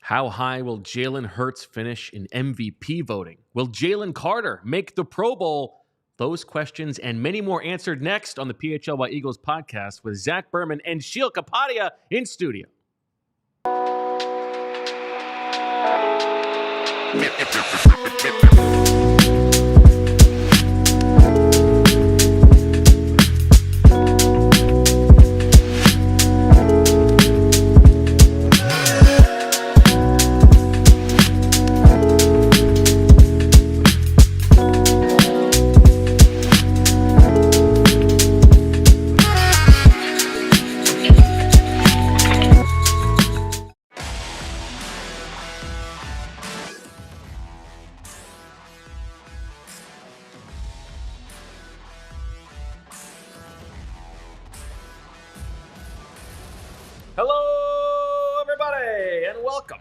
How high will Jalen Hurts finish in MVP voting? Will Jalen Carter make the Pro Bowl? Those questions and many more answered next on the PHLY Eagles podcast with Zach Berman and Sheil Kapadia in studio. Hello, everybody, and welcome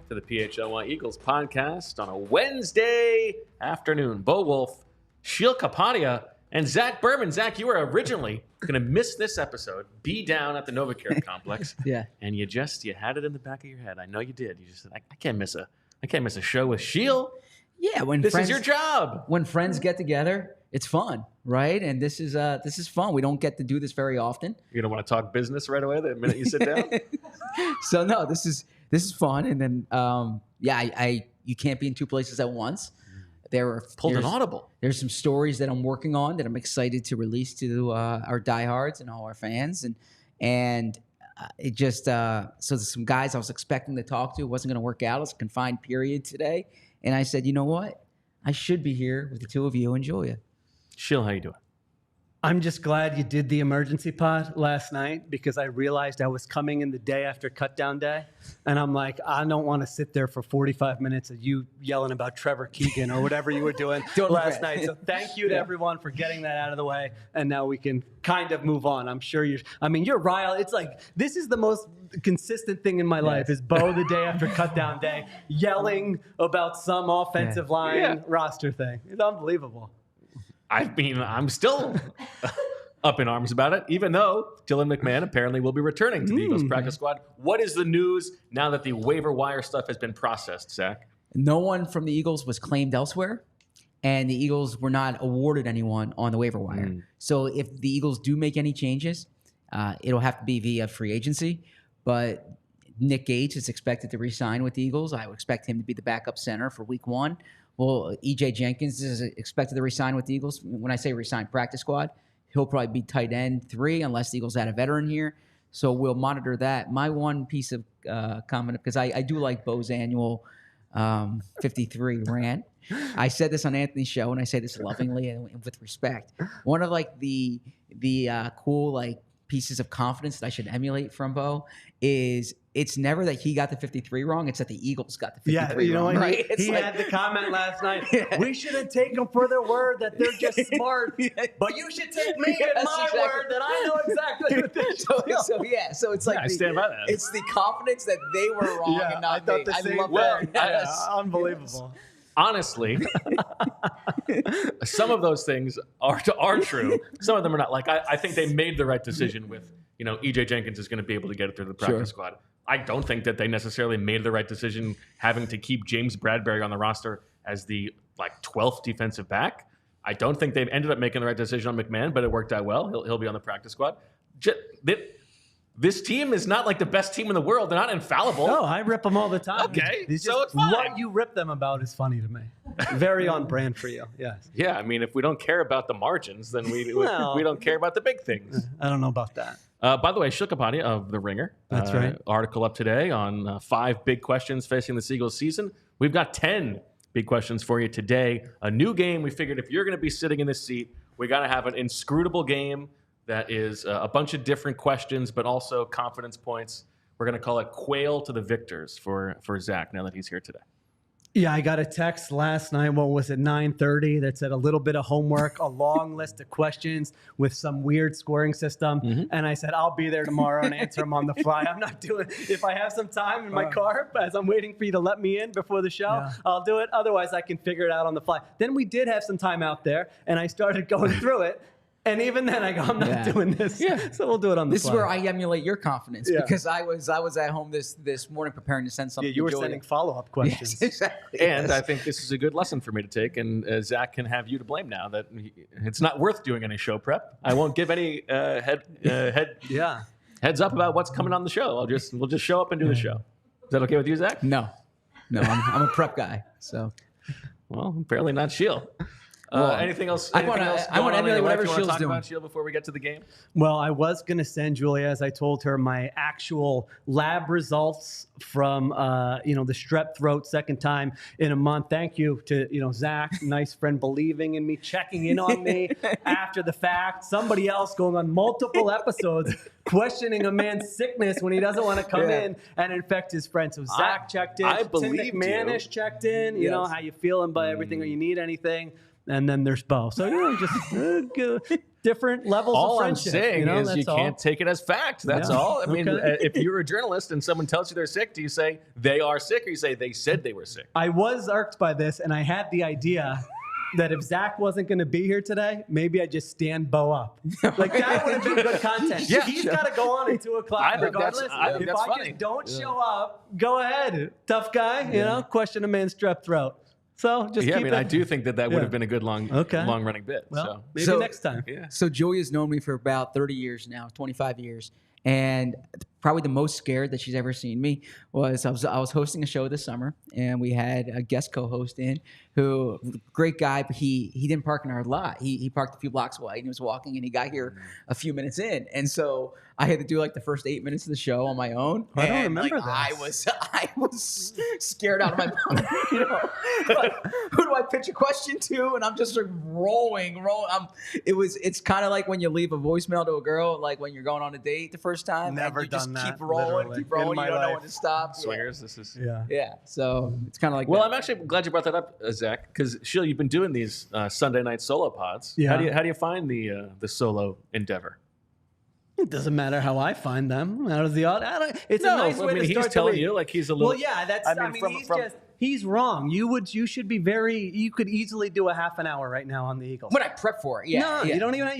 to the PHLY Eagles podcast on a Wednesday afternoon. Bo Wulf, Sheil Kapadia, and Zach Berman. Zach, you were originally going to miss this episode, be down at the NovaCare complex. Yeah. And you had it in the back of your head. I know you did. You just said, I can't miss a show with Sheil. Yeah, This is your job. When friends get together, it's fun, right? And this is fun. We don't get to do this very often. You're going to want to talk business right away the minute you sit down? So no, this is fun. And then you can't be in two places at once. Pulled an audible. There's some stories that I'm working on that I'm excited to release to our diehards and all our fans. And it just so there's some guys I was expecting to talk to. It wasn't going to work out. It's a confined period today. And I said, you know what? I should be here with the two of you. Enjoy it. Sheil, how you doing? I'm just glad you did the emergency pod last night because I realized I was coming in the day after cutdown day. And I'm like, I don't want to sit there for 45 minutes of you yelling about Trevor Keegan or whatever you were doing last night. So thank you to everyone for getting that out of the way. And now we can kind of move on. I'm sure you're riled. It's like, this is the most consistent thing in my life is Bo the day after cutdown day yelling about some offensive line roster thing. It's unbelievable. I mean, I'm still up in arms about it, even though Dylan McMahon apparently will be returning to the Eagles practice squad. What is the news now that the waiver wire stuff has been processed, Zach? No one from the Eagles was claimed elsewhere, and the Eagles were not awarded anyone on the waiver wire. So if the Eagles do make any changes, it'll have to be via free agency. But Nick Gates is expected to re-sign with the Eagles. I would expect him to be the backup center for week one. Well, E.J. Jenkins is expected to resign with the Eagles. When I say resign practice squad, he'll probably be tight end 3 unless the Eagles add a veteran here. So we'll monitor that. My one piece of comment, because I do like Bo's annual 53 rant. I said this on Anthony's show, and I say this lovingly and with respect. One of the cool pieces of confidence that I should emulate from Bo is it's never that he got the 53 wrong. It's that the Eagles got the 53 you know wrong. What? Right? He had the comment last night. We shouldn't take them for their word that they're just smart, but you should take me at my word that I know exactly what they're So it's like I stand by that. It's the confidence that they were wrong and not me. I love that. Unbelievable. Honestly, some of those things are true. Some of them are not. I think they made the right decision with, E.J. Jenkins is going to be able to get it through the practice squad. I don't think that they necessarily made the right decision having to keep James Bradbury on the roster as the 12th defensive back. I don't think they've ended up making the right decision on McMahon, but it worked out well. He'll be on the practice squad. This team is not the best team in the world. They're not infallible. No, I rip them all the time. Okay, it's so it's fine. What you rip them about is funny to me. Very on brand for you, yes. Yeah, I mean, if we don't care about the margins, then we don't care about the big things. I don't know about that. By the way, Sheil Kapadia of The Ringer. That's right. Article up today on 5 big questions facing the Eagles season. We've got 10 big questions for you today. A new game. We figured if you're going to be sitting in this seat, we got to have an inscrutable game that is a bunch of different questions, but also confidence points. We're going to call it Quail to the Victors for Zach now that he's here today. Yeah, I got a text last night, 9:30, that said a little bit of homework, a long list of questions with some weird scoring system. And I said, I'll be there tomorrow and answer them on the fly. I'm not doing it. If I have some time in my car, as I'm waiting for you to let me in before the show, I'll do it. Otherwise, I can figure it out on the fly. Then we did have some time out there, and I started going through it. And even then, I go, I'm not doing this. Yeah. So we'll do it on the This fly. is where I emulate your confidence Yeah. because I was at home this morning preparing to send something. Yeah, you were to Julia. sending follow-up questions. Yes, exactly. And yes. I think this is a good lesson for me to take, and Zach can have you to blame now that it's not worth doing any show prep. I won't give any Yeah. heads up about what's coming on the show. We'll just show up and do the show. Is that okay with you, Zach? No, I'm a prep guy. So Well, apparently not Sheil. Anything else? I wanna emulate whatever Sheil's doing. talk about Sheil before we get to the game. Well, I was going to send Julia, as I told her, my actual lab results from, the strep throat second time in a month. Thank you to, Zach, nice friend, believing in me, checking in on me after the fact. Somebody else going on multiple episodes questioning a man's sickness when he doesn't want to come in and infect his friend. So Zach checked in. I Tim believed McManus you. checked in. You know, how you feeling about everything or you need anything. And then there's Bo. So, just different levels All of I'm friendship. saying is that's you can't take it as fact. That's Yeah. all. I mean, Okay. if you're a journalist and someone tells you they're sick, do you say they are sick or you say they said they were sick? I was irked by this, and I had the idea that if Zach wasn't going to be here today, maybe I'd just stand Bo up. Like, that would have been good content. Yeah. He's got to go on at 2 o'clock I think that's- regardless. I think if that's I funny. just don't show up, go ahead. Tough guy, question a man's strep throat. So just Yeah, I keep mean, it. I do think that would have been a good long running bit. Well, maybe So- next time. Yeah. So Julia's known me for about 30 years now, 25 years. And probably the most scared that she's ever seen me was I was hosting a show this summer, and we had a guest co-host in who, great guy, but he didn't park in our lot. He parked a few blocks away, and he was walking, and he got here a few minutes in. And so I had to do like the first 8 minutes of the show on my own. I don't And, remember like, this. I was scared out of my mind. Like, who do I pitch a question to? And I'm just like rolling. It's kind of like when you leave a voicemail to a girl, like when you're going on a date the first time. Never and you just done that, keep rolling, literally, keep rolling. in my You don't know life. when to stop. Swingers, this is. Yeah. Yeah. So it's kind of like Well, that. I'm actually glad you brought that up, Zach, because Sheil, you've been doing these Sunday night solo pods. Yeah. How do you find the solo endeavor? It doesn't matter how I find them. How does the audience? It's No, a nice way I mean, to he's start the telling week. you like he's a little. Well, yeah, that's. I mean, he's wrong. You should be You could easily do a half an hour right now on the Eagles. when I prep for it, yeah. No, yeah. you don't even.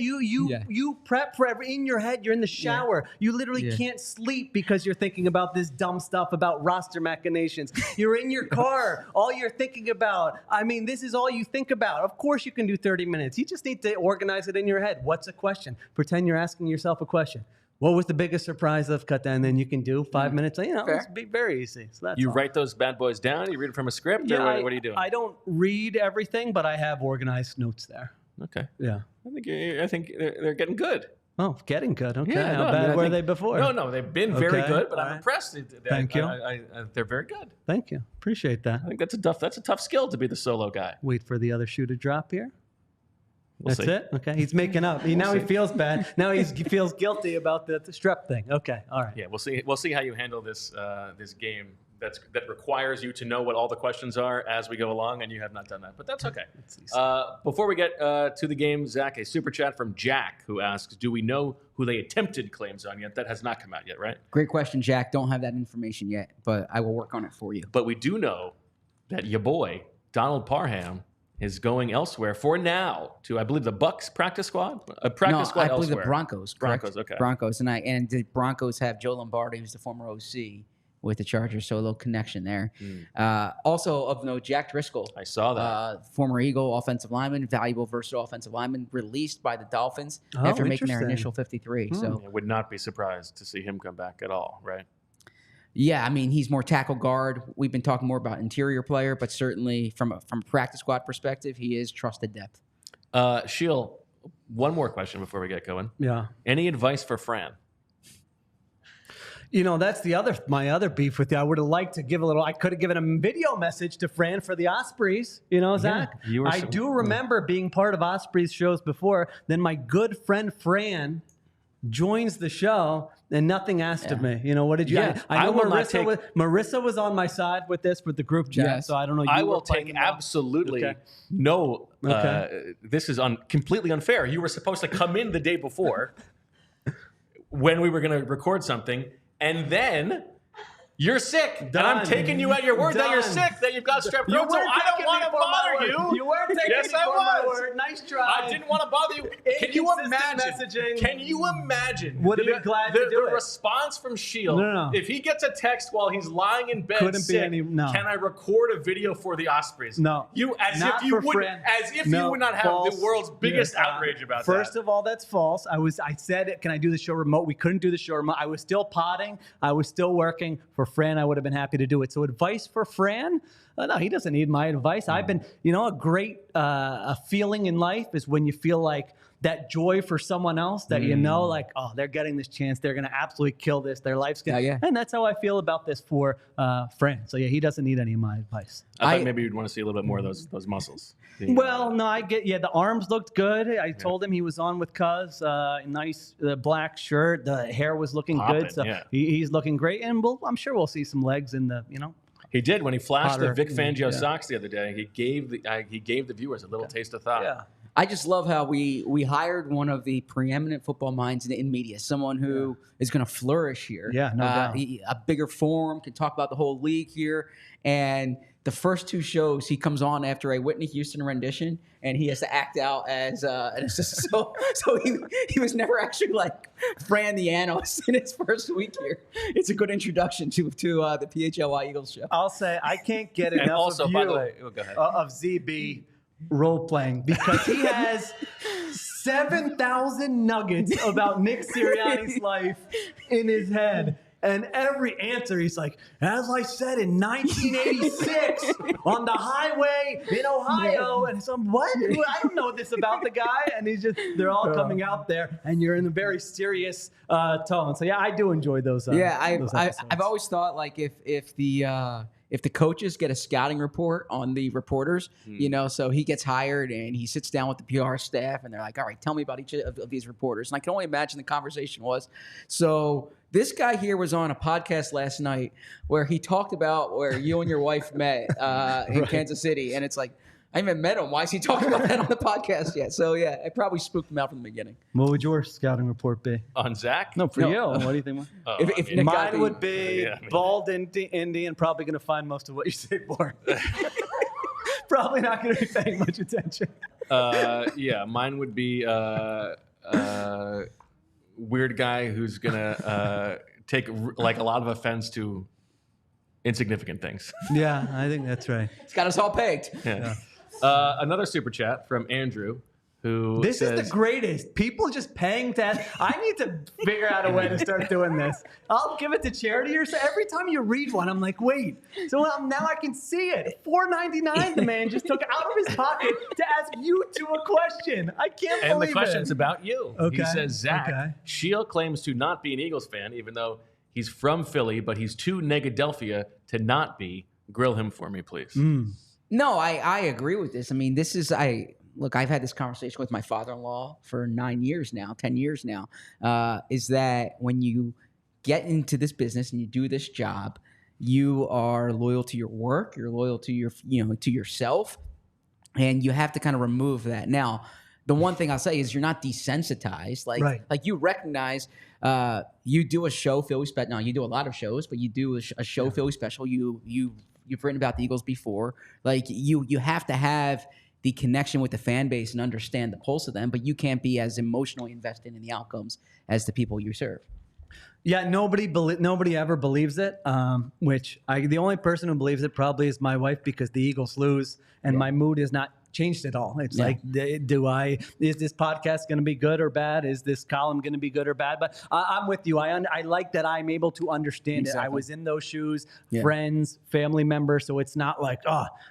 You prep for in your head. You're in the shower. You literally Yeah. can't sleep because you're thinking about this dumb stuff about roster machinations. You're in your car. All you're thinking about. I mean, this is all you think about. Of course, you can do 30 minutes. You just need to organize it in your head. What's a question? Pretend you're asking yourself a question. What was the biggest surprise of cut down? And then you can do 5 minutes. Fair. It's very easy. So that's You all. write those bad boys down? You read it from a script, or what are you doing? I don't read everything, but I have organized notes there. Okay. Yeah. I think they're getting good. Oh, getting good. Okay. Yeah, How no, I bad mean, I were think- they before? No, they've been very Okay, good, but all I'm right. impressed. Thank you. They're very good. Thank you. Appreciate that. I think that's a tough skill to be the solo guy. Wait for the other shoe to drop here. We'll That's see. it? Okay. He's making up. Now he feels bad. Now he feels guilty about the strep thing. Okay. All right. Yeah, we'll see. We'll see how you handle this game that requires you to know what all the questions are as we go along, and you have not done that, but that's okay. Before we get to the game, Zach, a super chat from Jack who asks, "Do we know who they attempted claims on yet?" That has not come out yet, right? Great question, Jack. Don't have that information yet, but I will work on it for you. But we do know that your boy Donald Parham is going elsewhere for now to, I believe, the Bucks practice squad. A practice squad I believe elsewhere. the Broncos. Correct? Broncos, okay. Broncos, and the Broncos have Joe Lombardi, who's the former OC with the Chargers, so a little connection there. Also of note, Jack Driscoll. I saw that. Former Eagle offensive lineman, valuable, versatile offensive lineman, released by the Dolphins Oh, after making their interesting. initial 53. So I would not be surprised to see him come back at all, right? yeah, I mean, he's more tackle guard. We've been talking more about interior player, but certainly from a practice squad perspective, he is trusted depth. Sheil, one more question before we get going. Yeah. Any advice for Fran? That's my other beef with you. I would have liked to give I could have given a video message to Fran for the Ospreys, Zach. I do remember being part of Ospreys shows before. Then my good friend Fran joins the show and nothing asked of me. What did you? Yeah, I know will not Marissa was on my side with this with the group chat. Yes. So I don't know. I you will were playing take them well. absolutely Okay. no. Okay. This is completely unfair. You were supposed to come in the day before when we were going to record something, and then You're sick, and I'm taking you at your word that you're sick, that you've got strep throat, so I don't want to bother you. You weren't taking me for my word. Nice try. I didn't want to bother you. Can you imagine? Messaging. Can you imagine? Would have been glad to do the it. response from Sheil. No. If he gets a text while he's lying in bed Couldn't sick, be any. No. can I record a video for the Ospreys? No. You as Not if you for would Fran. you would not have False. the world's biggest outrage about that. First of all, that's false. I said, can I do the show remote? We couldn't do the show remote. I was still potting. I was still working. For Fran, I would have been happy to do it. So advice for Fran? No, he doesn't need my advice. I've been, a great a feeling in life is when you feel like that joy for someone else that like, oh, they're getting this chance. They're going to absolutely kill this. Their life's going to. Yeah. And that's how I feel about this for Fran. So, yeah, he doesn't need any of my advice. I thought maybe you'd want to see a little bit more of those muscles. Well, no, the arms looked good. I told him he was on with Cuz, nice black shirt. The hair was looking good. So he's looking great. And I'm sure we'll see some legs in the, He did when he flashed Potter, the Vic Fangio socks the other day. He gave the viewers a little taste of thought. Yeah. I just love how we hired one of the preeminent football minds in media, someone who is going to flourish here. Yeah, no doubt. A bigger forum, can talk about the whole league here. And the first two shows, he comes on after a Whitney Houston rendition, and he has to act out as an assistant. So he was never actually like Fran the analyst in his first week here. It's a good introduction to the PHLY Eagles show. I'll say I can't get enough also, of by you the way, go ahead. Of ZB role playing because he has 7,000 nuggets about Nick Sirianni's life in his head. And every answer, he's like, as I said in 1986 on the highway in Ohio. And so, what? I don't know this about the guy. And they're all coming out there. And you're in a very serious tone. So, yeah, I do enjoy those. Those I've always thought, like, if the coaches get a scouting report on the reporters, so he gets hired and he sits down with the PR staff and they're like, all right, tell me about each of these reporters. And I can only imagine the conversation was. So this guy here was on a podcast last night where he talked about where you and your wife met in Kansas City. And it's like, I haven't met him. Why is he talking about that on the podcast yet? So, yeah, it probably spooked him out from the beginning. What would your scouting report be? On Zach? No, for you. What do you think? If Nick mine would be bald Indian, probably going to find most of what you say for. Probably not going to be paying much attention. Mine would be weird guy who's going to take like a lot of offense to insignificant things. Yeah, I think that's right. It's got us all pegged. Yeah. Another super chat from Andrew, who this says, is the greatest. People just paying to. I need to figure out a way to start doing this. I'll give it to charity or so. Every time you read one, I'm like, wait. So now I can see it. $4.99. The man just took out of his pocket to ask you two a question. I can't believe it. And the question's about you. Okay. He says, Zach, Sheil claims to not be an Eagles fan, even though he's from Philly, but he's too Negadelphia to not be. Grill him for me, please. No, I agree with this. I mean, look, I've had this conversation with my father-in-law for 10 years now, is that when you get into this business and you do this job, you are loyal to your work, you're loyal to to yourself, and you have to kind of remove that. Now, the one thing I'll say is you're not desensitized. Like you recognize you do a show, Philly Special. Now, you do a lot of shows, but you do a show, Philly Special. You've written about the Eagles before. Like you have to have the connection with the fan base and understand the pulse of them, but you can't be as emotionally invested in the outcomes as the people you serve. Yeah, nobody ever believes it. The only person who believes it probably is my wife because the Eagles lose and my mood is not changed at all. It's like, is this podcast going to be good or bad? Is this column going to be good or bad? But I'm with you. I like that I'm able to understand it. I was in those shoes, friends, family members. So it's not like,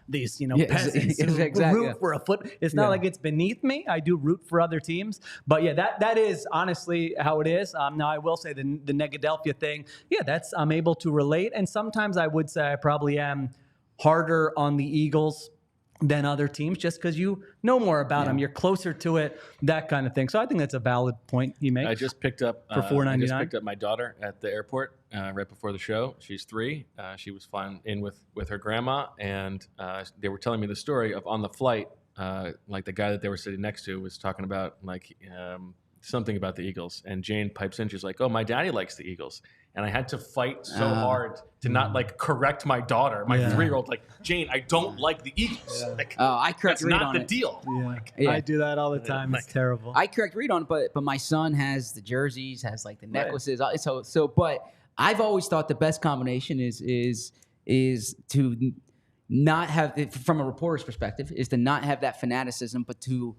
these, peasants root for a foot. It's not like it's beneath me. I do root for other teams. But yeah, that is honestly how it is. Now I will say the Negadelphia thing. Yeah, I'm able to relate. And sometimes I would say I probably am harder on the Eagles than other teams just because you know more about them. You're closer to it, that kind of thing. So I think that's a valid point you make. I just picked up for $4.99. I just picked up my daughter at the airport right before the show. She's 3. She was flying in with her grandma, and they were telling me the story of on the flight, like the guy that they were sitting next to was talking about like something about the Eagles, and Jane pipes in. She's like, "Oh, my daddy likes the Eagles." and I had to fight so hard to not like correct my daughter, my 3-year-old. Like, Jane, I don't like the Eagles. Yeah. Like, I correct that's Reed not on the it. deal. Yeah. Like, Yeah. I do that all the time. It's terrible. I correct Reed on it, but my son has the jerseys, has like the necklaces. But I've always thought the best combination is to not have, from a reporter's perspective, is to not have that fanaticism, but to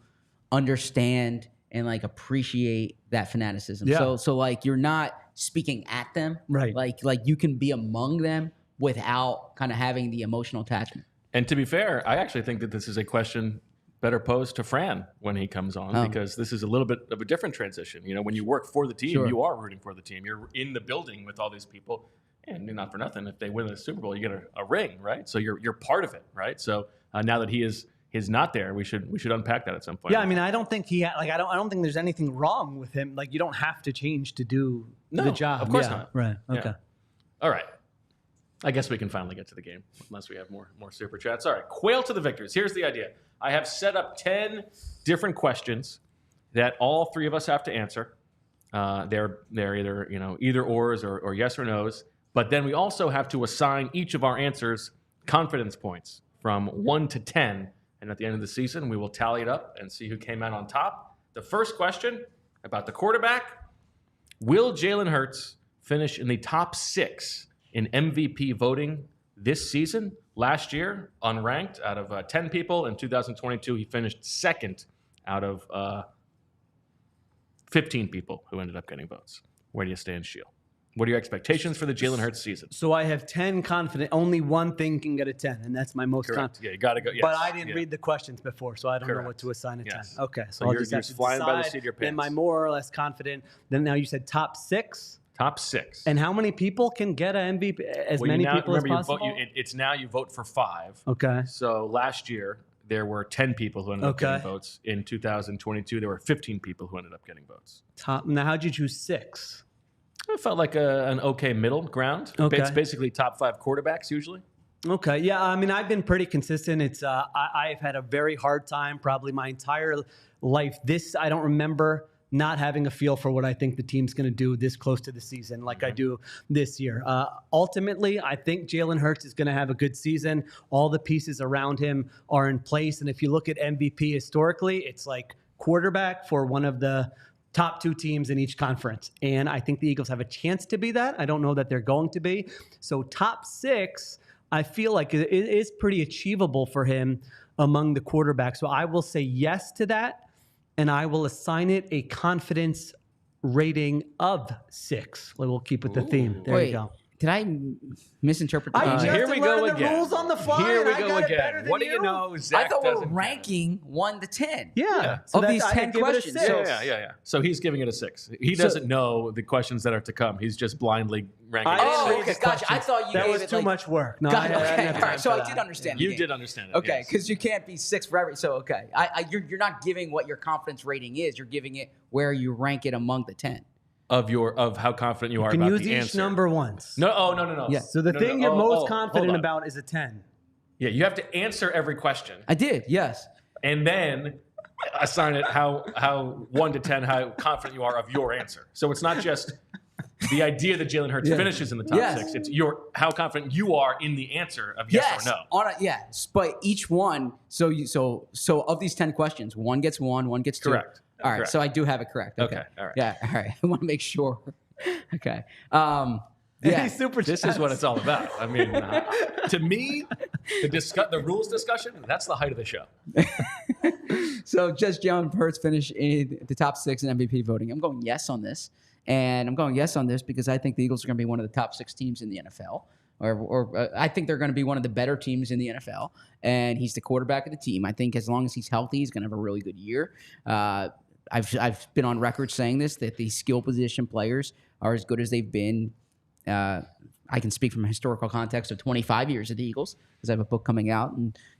understand and like appreciate that fanaticism. Yeah. So like you're not speaking at them, Right. Like you can be among them without kind of having the emotional attachment. And to be fair, I actually think that this is a question better posed to Fran when he comes on, because this is a little bit of a different transition. You know, when you work for the team, Sure. you are rooting for the team. You're in the building with all these people, and not for nothing, if they win the Super Bowl, you get a ring, right? So you're part of it, right? So now that he's not there, we should unpack that at some point. Yeah, I mean, I don't think I don't think there's anything wrong with him. Like, you don't have to change to do the job. Of course Yeah, not. Right. Okay. Yeah. All right. I guess we can finally get to the game, unless we have more super chats. All right, Quail to the victors. Here's the idea. I have set up 10 different questions that all three of us have to answer. They're either either ors or yes or nos. But then we also have to assign each of our answers confidence points from 1 to 10. And at the end of the season, we will tally it up and see who came out on top. The first question about the quarterback: will Jalen Hurts finish in the top 6 in MVP voting this season? Last year, unranked out of 10 people. In 2022, he finished second out of 15 people who ended up getting votes. Where do you stand, Sheil? What are your expectations for the Jalen Hurts season? So I have 10 confident. Only one thing can get a 10, and that's my most confident. Yeah, you got to go. Yes. But I didn't read the questions before, so I don't know what to assign a 10. Okay, so you're just flying by the seat of your pants. Am I more or less confident? Then now you said top 6. Top 6. And how many people can get an MVP? As many people as possible? It's now you vote for 5. Okay. So last year, there were 10 people who ended up getting votes. In 2022, there were 15 people who ended up getting votes. Now, how'd you choose 6? It felt like an okay middle ground. Okay. It's basically top 5 quarterbacks usually. Okay. Yeah. I mean, I've been pretty consistent. It's I've had a very hard time probably my entire life. I don't remember not having a feel for what I think the team's going to do this close to the season like I do this year. Ultimately, I think Jalen Hurts is going to have a good season. All the pieces around him are in place. And if you look at MVP historically, it's like quarterback for one of the top 2 teams in each conference. And I think the Eagles have a chance to be that. I don't know that they're going to be. So top 6, I feel like it is pretty achievable for him among the quarterbacks. So I will say yes to that. And I will assign it a confidence rating of 6. We'll keep with the theme. There you go. Did I misinterpret that? Here we go again. The rules on the fly. Here we go again. What do you know? Zach I thought we were doesn't ranking 1 to 10. Yeah. Of these 10 questions. Yeah. So he's giving it a 6. He doesn't know the questions that are to come. He's just blindly ranking it. Oh, okay, gotcha. I thought you that gave was it too much work. No, Got it. I Okay. All right. So I did understand. You did understand it. Okay, yes. because you can't be 6 for every. So okay, you're not giving what your confidence rating is. You're giving it where you rank it among the 10. Of how confident you are can about use the each answer. number once. No. Yeah. So the thing you're most confident about is a 10. Yeah, you have to answer every question. I did. Yes. And then assign it how 1 to 10 how confident you are of your answer. So it's not just the idea that Jalen Hurts finishes in the top 6. It's how confident you are in the answer of yes or no. Yes, but each one. So of these 10 questions, 1 gets 1, 1 gets 2. Correct. All right. Correct. So I do have it correct. Okay. All right. Yeah. All right. I want to make sure. Okay. This is what it's all about. I mean, to me, the rules discussion, that's the height of the show. So just Jalen Hurts finish in the top 6 in MVP voting. I'm going yes on this. And I'm going yes on this because I think the Eagles are going to be one of the top 6 teams in the NFL. Or I think they're going to be one of the better teams in the NFL. And he's the quarterback of the team. I think as long as he's healthy, he's going to have a really good year. I've been on record saying this, that the skill position players are as good as they've been. I can speak from a historical context of 25 years at the Eagles because I have a book coming out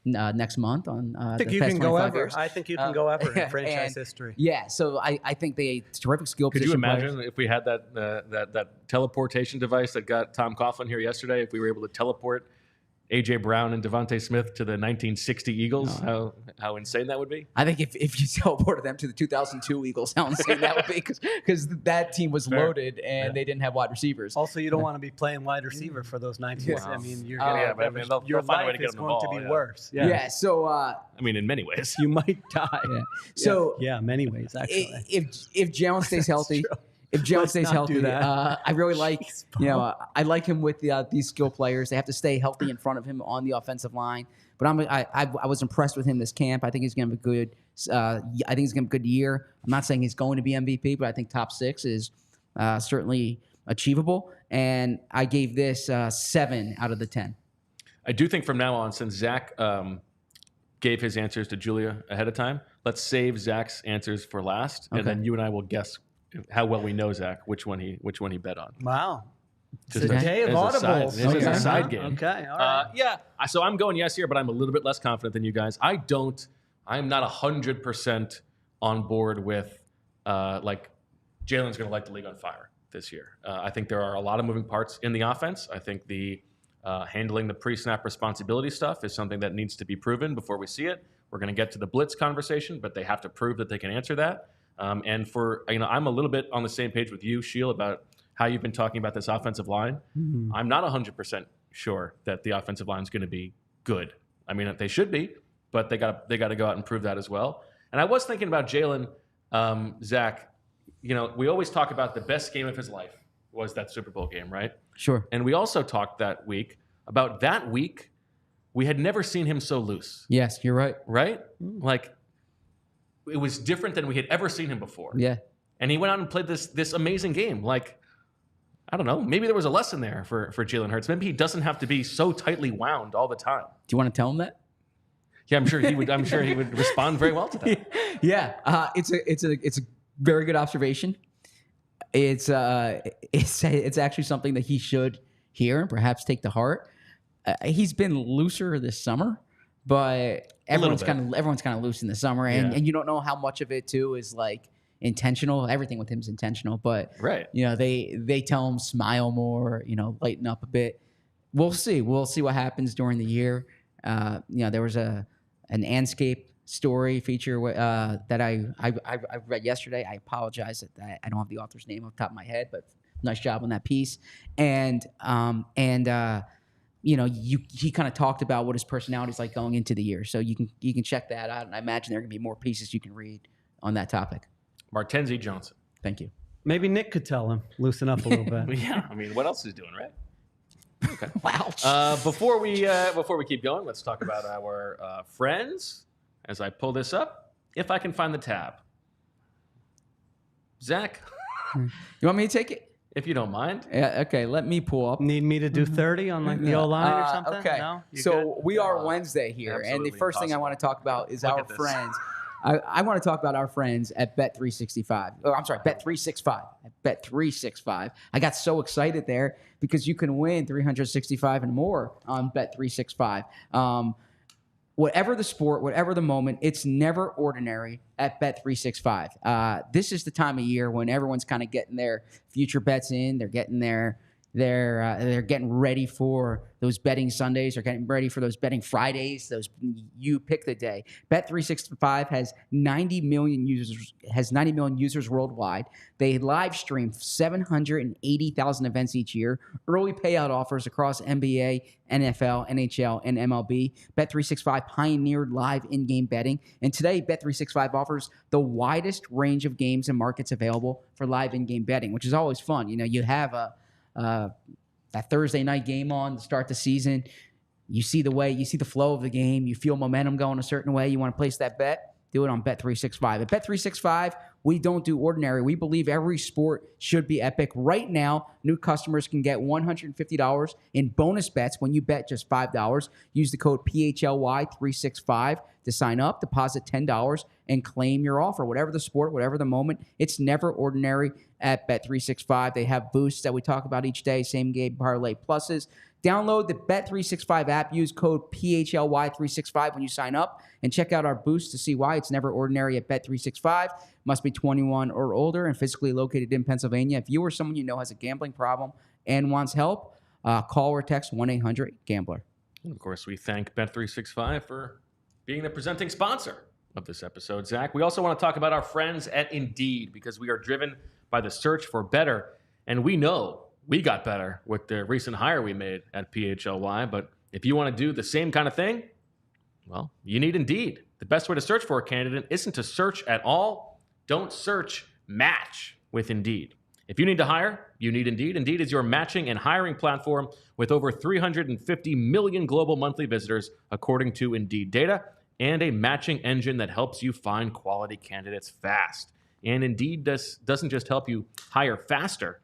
next month on I think the you past can go 25 ever. years. I think you can go ever in franchise history. Yeah, so I think they terrific skill Could position you imagine players. if we had that teleportation device that got Tom Coughlin here yesterday, if we were able to teleport A.J. Brown and DeVonta Smith to the 1960 Eagles, how insane that would be? I think if you teleported them to the 2002 Eagles, how insane that would be, because that team was loaded and they didn't have wide receivers. Also, you don't want to be playing wide receiver for those 90s. Wow. I mean, you're your life is going to be worse. Yeah. So I mean, in many ways, you might die. Yeah. So many ways actually. If Jalen stays healthy. If Jalen stays healthy, I really like, I like him with these skill players. They have to stay healthy in front of him on the offensive line. But I was impressed with him this camp. I think he's going to have a good. I think he's going to have a good year. I'm not saying he's going to be MVP, but I think top 6 is certainly achievable. And I gave this 7 out of the 10. I do think from now on, since Zach gave his answers to Julia ahead of time, let's save Zach's answers for last, and then you and I will guess how well we know Zach, which one he bet on. Wow. Just it's a day of audibles. This is a side game. Okay, all right. So I'm going yes here, but I'm a little bit less confident than you guys. I'm not 100% on board with like Jalen's going to light the league on fire this year. I think there are a lot of moving parts in the offense. I think the handling the pre-snap responsibility stuff is something that needs to be proven before we see it. We're going to get to the blitz conversation, but they have to prove that they can answer that. And I'm a little bit on the same page with you, Sheil, about how you've been talking about this offensive line. Mm-hmm. I'm not 100% sure that the offensive line is going to be good. I mean, they should be, but they got to go out and prove that as well. And I was thinking about Jalen, Zach. We always talk about the best game of his life was that Super Bowl game, right? Sure. And we also talked that week about that week we had never seen him so loose. Yes, you're right. Right? Like, it was different than we had ever seen him before. Yeah. And he went out and played this amazing game. Like, I don't know. Maybe there was a lesson there for Jalen Hurts. Maybe he doesn't have to be so tightly wound all the time. Do you want to tell him that? Yeah, I'm sure he would. I'm sure he would respond very well to that. Yeah, it's a very good observation. It's actually something that he should hear and perhaps take to heart. He's been looser this summer, but everyone's kind of loose in the summer, and you don't know how much of it too is like intentional. Everything with him is intentional, but right. They tell him smile more, lighten up a bit. We'll see. We'll see what happens during the year. There was an Anscape story feature that I read yesterday. I apologize that I don't have the author's name off the top of my head, but nice job on that piece. And he kind of talked about what his personality is like going into the year. So you can check that out. And I imagine there are going to be more pieces you can read on that topic. Martenzie Johnson. Thank you. Maybe Nick could tell him, loosen up a little bit. Yeah, I mean, what else is he doing, right? Okay. Wow. Before we keep going, let's talk about our friends. As I pull this up, if I can find the tab. Zach, you want me to take it? If you don't mind. Yeah, okay, let me pull up. Need me to do 30 on like the O-line or something? Okay. No? So we are Wednesday here, and the first thing I want to talk about is our friends. I want to talk about our friends at Bet365. Oh, I'm sorry, Bet365. At Bet365. I got so excited there because you can win $365 and more on Bet365. Whatever the sport, whatever the moment, it's never ordinary at Bet365. This is the time of year when everyone's kind of getting their future bets in. They're getting they're getting ready for those betting Sundays. They're getting ready for those betting Fridays. You pick the day. Bet365 has 90 million users worldwide. They live stream 780,000 events each year. Early payout offers across NBA, NFL, NHL, and MLB. Bet365 pioneered live in-game betting, and today Bet365 offers the widest range of games and markets available for live in-game betting, which is always fun. You have that Thursday night game on to start the season. You see the flow of the game. You feel momentum going a certain way. You want to place that bet? Do it on Bet365. At Bet365, we don't do ordinary. We believe every sport should be epic. Right now, new customers can get $150 in bonus bets when you bet just $5. Use the code PHLY365 to sign up, deposit $10, and claim your offer. Whatever the sport, whatever the moment, it's never ordinary at Bet365. They have boosts that we talk about each day, same game parlay pluses. Download the Bet365 app. Use code PHLY365 when you sign up and check out our boosts to see why it's never ordinary at Bet365. Must be 21 or older and physically located in Pennsylvania. If you or someone you know has a gambling problem and wants help, call or text 1-800-GAMBLER. And of course, we thank Bet365 for being the presenting sponsor of this episode, Zach. We also want to talk about our friends at Indeed because we are driven by the search for better. And we know we got better with the recent hire we made at PHLY. But if you want to do the same kind of thing, well, you need Indeed. The best way to search for a candidate isn't to search at all. Don't search, match with Indeed. If you need to hire, you need Indeed. Indeed is your matching and hiring platform with over 350 million global monthly visitors, according to Indeed data, and a matching engine that helps you find quality candidates fast. And Indeed doesn't just help you hire faster.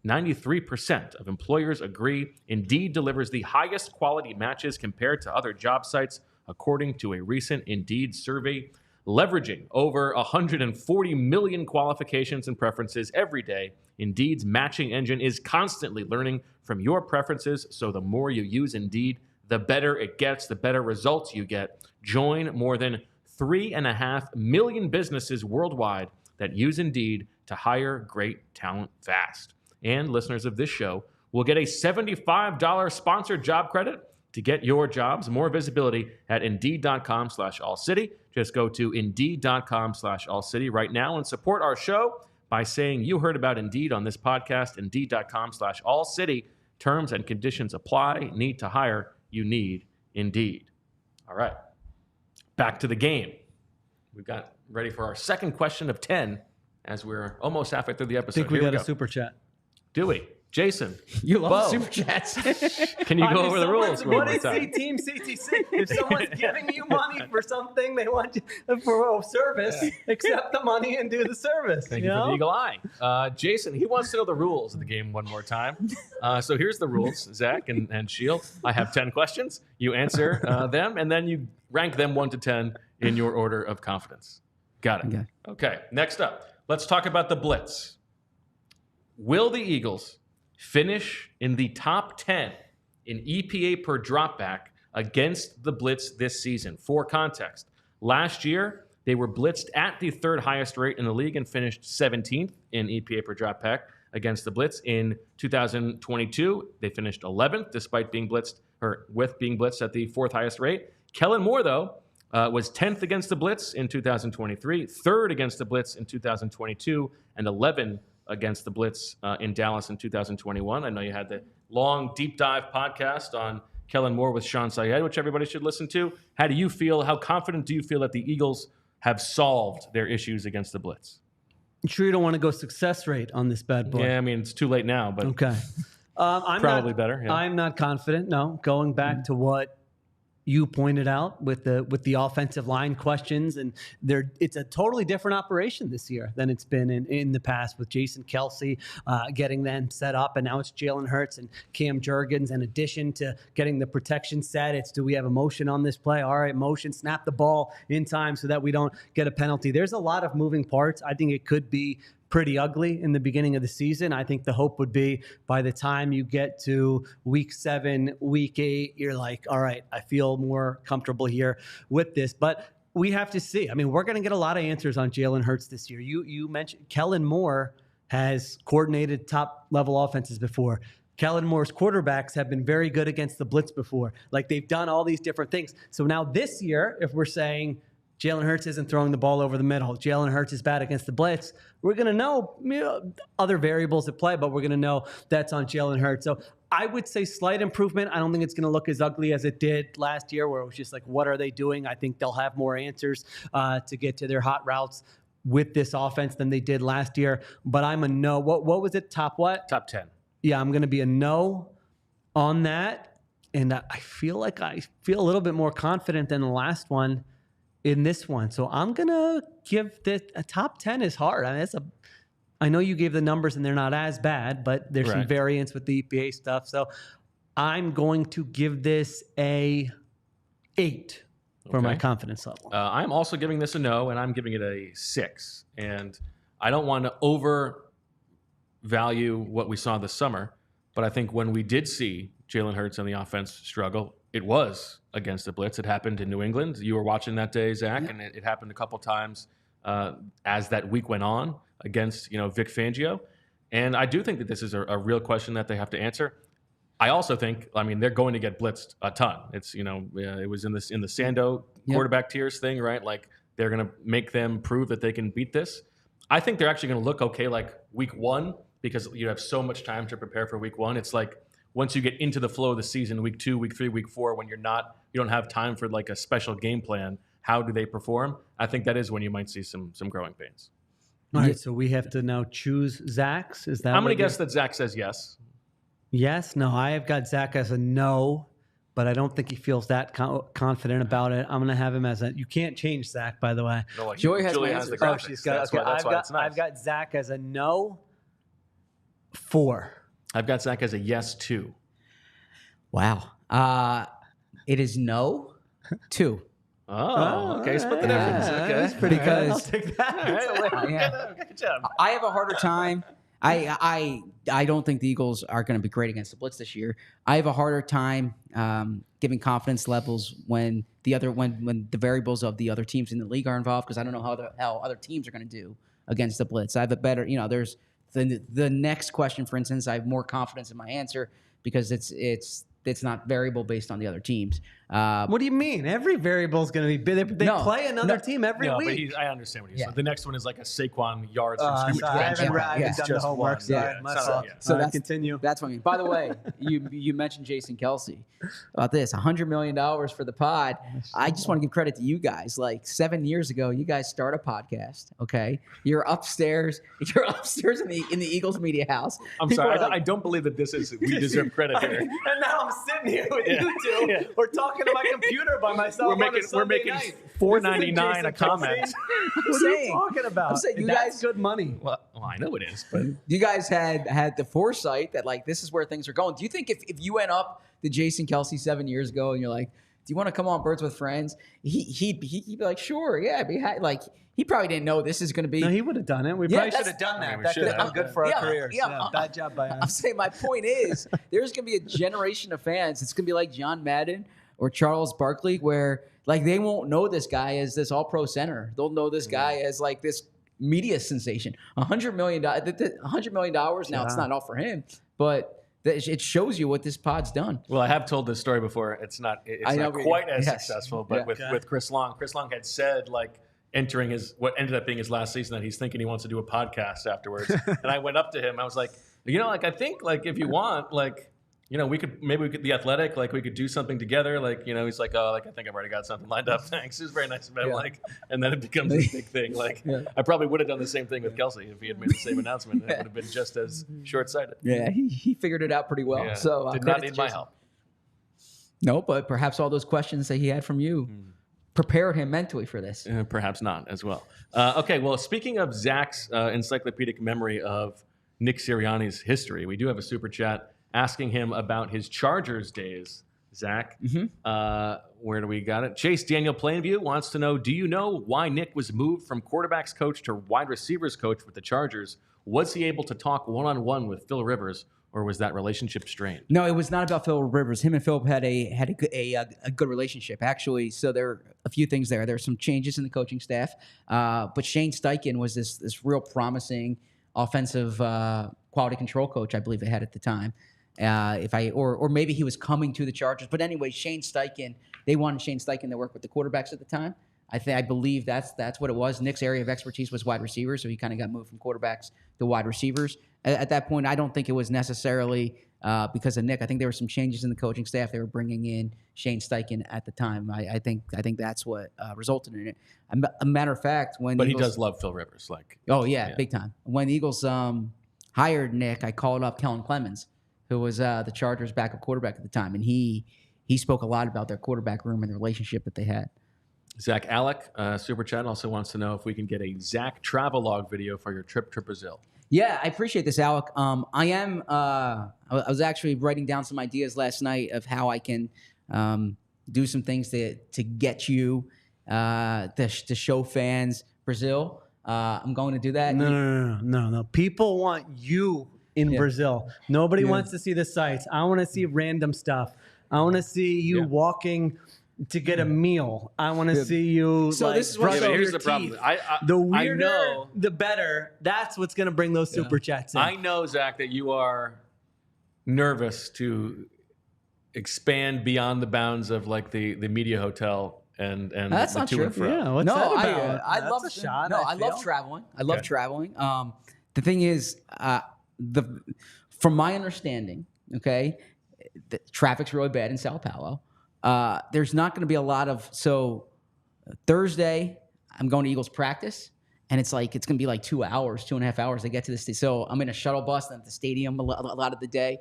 93% of employers agree Indeed delivers the highest quality matches compared to other job sites, according to a recent Indeed survey. Leveraging over 140 million qualifications and preferences every day, Indeed's matching engine is constantly learning from your preferences, so the more you use Indeed, the better it gets, the better results you get. Join more than 3.5 million businesses worldwide that use Indeed to hire great talent fast. And listeners of this show will get a $75 sponsored job credit to get your jobs more visibility at Indeed.com/AllCity. Just go to Indeed.com/AllCity right now and support our show by saying you heard about Indeed on this podcast. Indeed.com/AllCity. Terms and conditions apply. Need to hire. You need Indeed. All right. Back to the game. We've got ready for our second question of 10 as we're almost halfway through the episode. I think we got a super chat. Do we? Jason. You love Bo. super chats. Can you go over the rules? What is Team CTC? If someone's giving you money for something, they want you for a service, accept the money and do the service. Thank you for the eagle eye. Jason, he wants to know the rules of the game one more time. So here's the rules, Zach and Sheil. I have 10 questions. You answer them, and then you rank them 1 to 10 in your order of confidence. Got it. Okay, next up, let's talk about the blitz. Will the Eagles finish in the top 10 in EPA per dropback against the blitz this season? For context, last year they were blitzed at the third highest rate in the league and finished 17th in EPA per dropback against the blitz. In 2022, they finished 11th despite being blitzed with being blitzed at the fourth highest rate. Kellen Moore, though, was 10th against the blitz in 2023, third against the blitz in 2022, and 11th against the blitz in Dallas in 2021. I know you had the long deep dive podcast on Kellen Moore with Sean Syed, which everybody should listen to. How do you feel? How confident do you feel that the Eagles have solved their issues against the blitz? I'm sure you don't want to go success rate on this bad boy. Yeah, I mean, it's too late now, but okay. I'm probably not, better. Yeah. I'm not confident. No, going back to what you pointed out with the offensive line questions, and it's a totally different operation this year than it's been in the past with Jason Kelce getting them set up, and now it's Jalen Hurts and Cam Jurgens. In addition to getting the protection set, it's do we have a motion on this play? All right, motion, snap the ball in time so that we don't get a penalty. There's a lot of moving parts. I think it could be pretty ugly in the beginning of the season. I think the hope would be by the time you get to week 7, week 8, you're like, all right, I feel more comfortable here with this. But we have to see. I mean, we're going to get a lot of answers on Jalen Hurts this year. You mentioned Kellen Moore has coordinated top-level offenses before. Kellen Moore's quarterbacks have been very good against the blitz before. Like, they've done all these different things. So now this year, if we're saying Jalen Hurts isn't throwing the ball over the middle, Jalen Hurts is bad against the blitz, we're going to know other variables at play, but we're going to know that's on Jalen Hurts. So I would say slight improvement. I don't think it's going to look as ugly as it did last year, where it was just like, what are they doing? I think they'll have more answers to get to their hot routes with this offense than they did last year. But I'm a no. What was it? Top what? Top 10. Yeah, I'm going to be a no on that. And I feel like I feel a little bit more confident than the last one in this one. So I'm going to give this a top 10 is hard. I mean, I know you gave the numbers and they're not as bad, but there's some variance with the EPA stuff. So I'm going to give this a 8 for my confidence level. I'm also giving this a no, and I'm giving it a 6. And I don't want to overvalue what we saw this summer, but I think when we did see Jalen Hurts and the offense struggle, it was against the blitz. It happened in New England. You were watching that day, Zach, and it happened a couple times as that week went on against Vic Fangio. And I do think that this is a real question that they have to answer. I also think, I mean, they're going to get blitzed a ton. It's, it was in the Sando quarterback tiers thing, right? Like they're going to make them prove that they can beat this. I think they're actually going to look okay like week 1 because you have so much time to prepare for week 1. It's like once you get into the flow of the season, week 2, week 3, week 4, when you don't have time for like a special game plan, how do they perform? I think that is when you might see some growing pains. All right, so we have to now choose Zach's. Is that I'm going to guess that Zach says yes. Yes? No, I have got Zach as a no, but I don't think he feels that confident about it. I'm going to have him as a... You can't change Zach, by the way. No, like Joy has Julie my has answer. the graphics. She's got... That's why it's nice. I've got Zach as a no, 4. I've got Zach as a yes, 2. Wow. It is no, 2. Oh, okay. Split the difference. Okay. That's pretty good. I'll Because take that. yeah. Good job. I have a harder time. I don't think the Eagles are going to be great against the blitz this year. I have a harder time giving confidence levels when the variables of the other teams in the league are involved because I don't know how other teams are going to do against the blitz. I have a better, there's the next question, for instance, I have more confidence in my answer because it's not variable based on the other teams. What do you mean? Every variable is going to be... They play another team every week. But I understand what he's saying. The next one is like a Saquon yards from Sorry, scrimmage. I haven't done the just homework. one. Sorry, Yeah, my it's fault. not- So that's continue. That's what I mean. By the way, you mentioned Jason Kelsey. About this, $100 million for the pod. I just want to give credit to you guys. Like 7 years ago, you guys start a podcast. Okay, you're upstairs. You're upstairs in the Eagles media house. I'm People sorry. are like, I don't believe that we deserve credit here. And now I'm sitting here with you two. Yeah. We're talking to my computer by myself. We're making $4.99 a comment. What are you talking about? I'm saying you That's guys- good money. Well, I know it is, but you guys had the foresight that like this is where things are going. Do you think if you went up to Jason Kelsey 7 years ago and you're like, do you want to come on Birds with Friends? He'd be like, sure, yeah. Like he probably didn't know this is going to be. No, he would have done it. We Yeah, probably that's- should have done I mean, that. we That should could have have. been good for our Yeah, careers. yeah. Bad job by I'm us. saying my point is there's going to be a generation of fans. It's going to be like John Madden or Charles Barkley where like they won't know this guy as this all-pro center. They'll know this guy as like this media sensation. $100 million. $100 million now. It's not all for him, but it shows you what this pod's done. well, I have told this story before. It's not quite as successful, but with Chris Long. Chris Long had said like entering what ended up being his last season that he's thinking he wants to do a podcast afterwards. And I went up to him. I was like, I think like if you want, like, we could The Athletic, like we could do something together. Like, he's like, oh, like I think I've already got something lined up. Thanks. It was very nice of him. Yeah. Like, and then it becomes this big thing. Like, I probably would have done the same thing with Kelsey if he had made the same announcement. And it would have been just as short-sighted. Yeah, he figured it out pretty well. Yeah. So Did credit not to need my Jason. help. No, but perhaps all those questions that he had from you prepared him mentally for this. Perhaps not as well. Okay, well, speaking of Zach's encyclopedic memory of Nick Sirianni's history, we do have a super chat asking him about his Chargers days. Zach, where do we got it? Chase Daniel Plainview wants to know, do you know why Nick was moved from quarterbacks coach to wide receivers coach with the Chargers? Was he able to talk one-on-one with Phil Rivers, or was that relationship strained? No, it was not about Phil Rivers. Him and Phil had a good relationship, actually. So there are a few things there. There are some changes in the coaching staff, but Shane Steichen was this real promising offensive quality control coach, I believe they had at the time. Or maybe he was coming to the Chargers. But anyway, Shane Steichen, they wanted Shane Steichen to work with the quarterbacks at the time. I believe that's what it was. Nick's area of expertise was wide receivers, so he kind of got moved from quarterbacks to wide receivers. At that point, I don't think it was necessarily because of Nick. I think there were some changes in the coaching staff. They were bringing in Shane Steichen at the time. I think that's what resulted in it. A matter of fact, when But he does love Phil Rivers, like. Oh yeah, big time. When the Eagles hired Nick, I called up Kellen Clemens, who was the Chargers' backup quarterback at the time, and he spoke a lot about their quarterback room and the relationship that they had. Zach Alec, Super Chat, also wants to know if we can get a Zach travelogue video for your trip to Brazil. Yeah, I appreciate this, Alec. I was actually writing down some ideas last night of how I can do some things to get you to show fans Brazil. I'm going to do that. No. People want you in Brazil. Nobody wants to see the sights. I want to see random stuff. I want to see you walking to get a meal. I want to see you. So this is what- brush so here's your the problem. teeth. I The weirder, know. the better. That's what's going to bring those super chats in. I know, Zach, that you are nervous to expand beyond the bounds of like the media hotel and That's the not to true. and fro. Yeah, what's that about? I love a shot. No, I I love feel. traveling. I love Okay. traveling. The thing is, from my understanding, okay, the traffic's really bad in Sao Paulo. There's not going to be a lot of Thursday. I'm going to Eagles practice, and it's going to be like 2.5 hours to get to the stadium. So I'm in a shuttle bus at the stadium a lot of the day.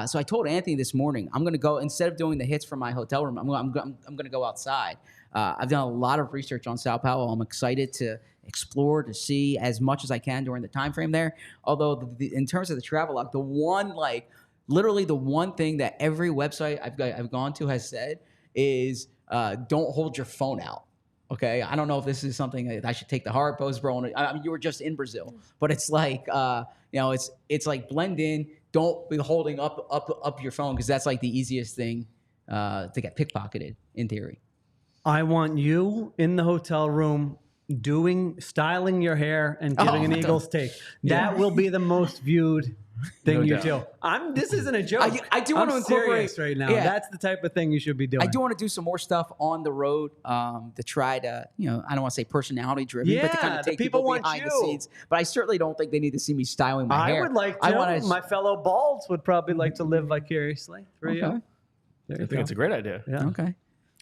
So I told Anthony this morning, I'm going to go, instead of doing the hits from my hotel room, I'm going to go outside. I've done a lot of research on Sao Paulo. I'm excited to explore, to see as much as I can during the time frame there. Although in terms of the travel log, literally the one thing that every website I've gone to has said is don't hold your phone out. Okay, I don't know if this is something that I should take the hard post, bro. I mean, you were just in Brazil, but it's like it's like blend in. Don't be holding up your phone, because that's like the easiest thing to get pickpocketed in theory. I want you in the hotel room styling your hair and giving an Eagles take. That will be the most viewed thing you do. This isn't a joke. I do want to incorporate serious right now. Yeah. That's the type of thing you should be doing. I do want to do some more stuff on the road to try to, I don't want to say personality driven, but to kind Yeah, of the take people people want behind the you. scenes. But I certainly don't think they need to see me styling my hair. I would like to. I want My fellow balds would probably like to live vicariously through you. Okay. There I you think it's a great idea. Yeah. Okay.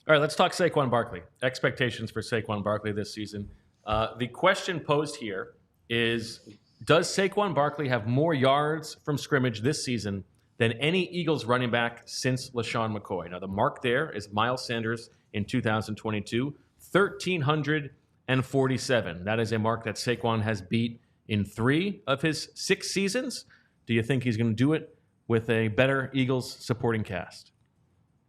All right, let's talk Saquon Barkley. Expectations for Saquon Barkley this season. The question posed here is, does Saquon Barkley have more yards from scrimmage this season than any Eagles running back since LeSean McCoy? Now, the mark there is Miles Sanders in 2022, 1,347. That is a mark that Saquon has beat in 3 of his 6 seasons. Do you think he's going to do it with a better Eagles supporting cast?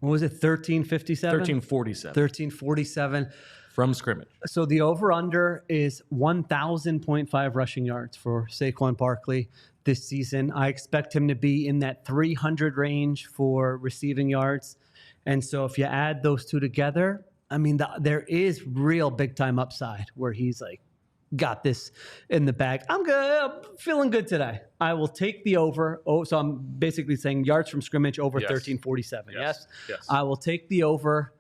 What was it? 1357. 1347 1347. from scrimmage. So the over-under is 1,000.5 rushing yards for Saquon Barkley this season. I expect him to be in that 300 range for receiving yards. And so if you add those two together, I mean, there is real big-time upside where he's like, got this in the bag. I'm feeling good today. I will take the over. So I'm basically saying yards from scrimmage over 1347. Yes? Yes. I will take the over.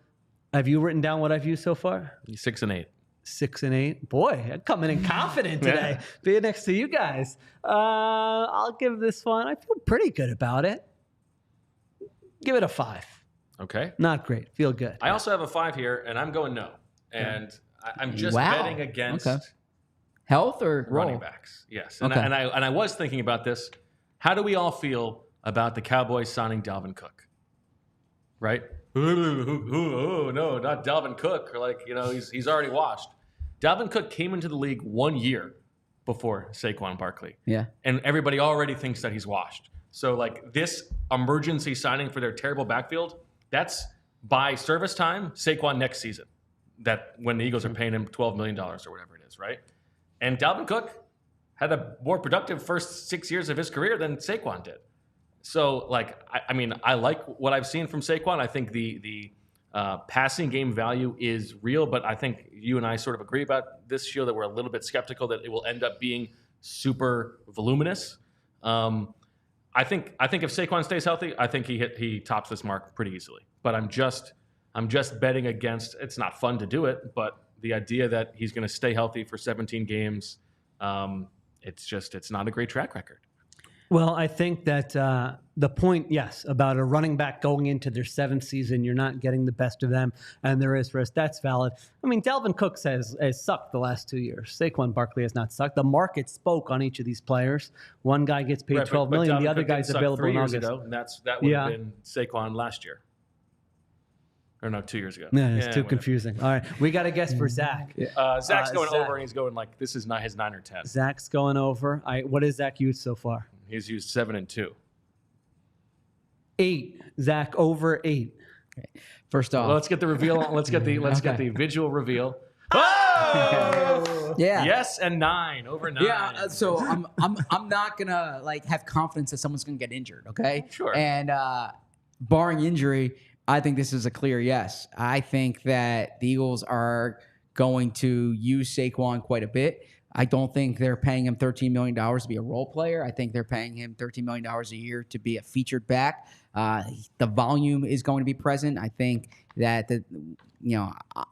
Have you written down what I've used so far? 6 and 8. 6 and 8. Boy, I'm coming in confident today. Being next to you guys. I'll give this one. I feel pretty good about it. Give it a 5. Okay. Not great. Feel good. I also have a 5 here, and I'm going no. And I'm just Wow. betting against Health or running role? backs. Yes. And, Okay. I was thinking about this. How do we all feel about the Cowboys signing Dalvin Cook? Right? Oh, no, not Dalvin Cook. Or he's already washed. Dalvin Cook came into the league 1 year before Saquon Barkley. Yeah. And everybody already thinks that he's washed. So, this emergency signing for their terrible backfield, that's by service time, Saquon next season. That when the Eagles are paying him $12 million or whatever it is, right? And Dalvin Cook had a more productive first 6 years of his career than Saquon did. So, I like what I've seen from Saquon. I think the passing game value is real, but I think you and I sort of agree about this, Sheil, that we're a little bit skeptical that it will end up being super voluminous. I think if Saquon stays healthy, I think he tops this mark pretty easily. But I'm just betting against. It's not fun to do it, but the idea that he's going to stay healthy for 17 games, it's not a great track record. Well, I think that the point, yes, about a running back going into their 7th season, you're not getting the best of them, and there is risk. That's valid. I mean, Dalvin Cook has sucked the last 2 years. Saquon Barkley has not sucked. The market spoke on each of these players. One guy gets paid $12 million. The other guy's available 3 in years August. ago, and that would have been Saquon last year. Or no, 2 years ago. Yeah, it's too whatever. confusing. All right, we got a guess for Zach. Zach's going Zach. over, and he's going this is not his 9 or 10. Zach's going over. What has Zach used so far? He's used 7 and 2. 8. Zach over 8. First off, Well, let's get the reveal. Let's get the visual reveal. yeah. Yes, and 9 over 9. Yeah, so I'm not gonna have confidence that someone's gonna get injured, okay? Sure. And barring injury, I think this is a clear yes. I think that the Eagles are going to use Saquon quite a bit. I don't think they're paying him $13 million to be a role player. I think they're paying him $13 million a year to be a featured back. The volume is going to be present. I think that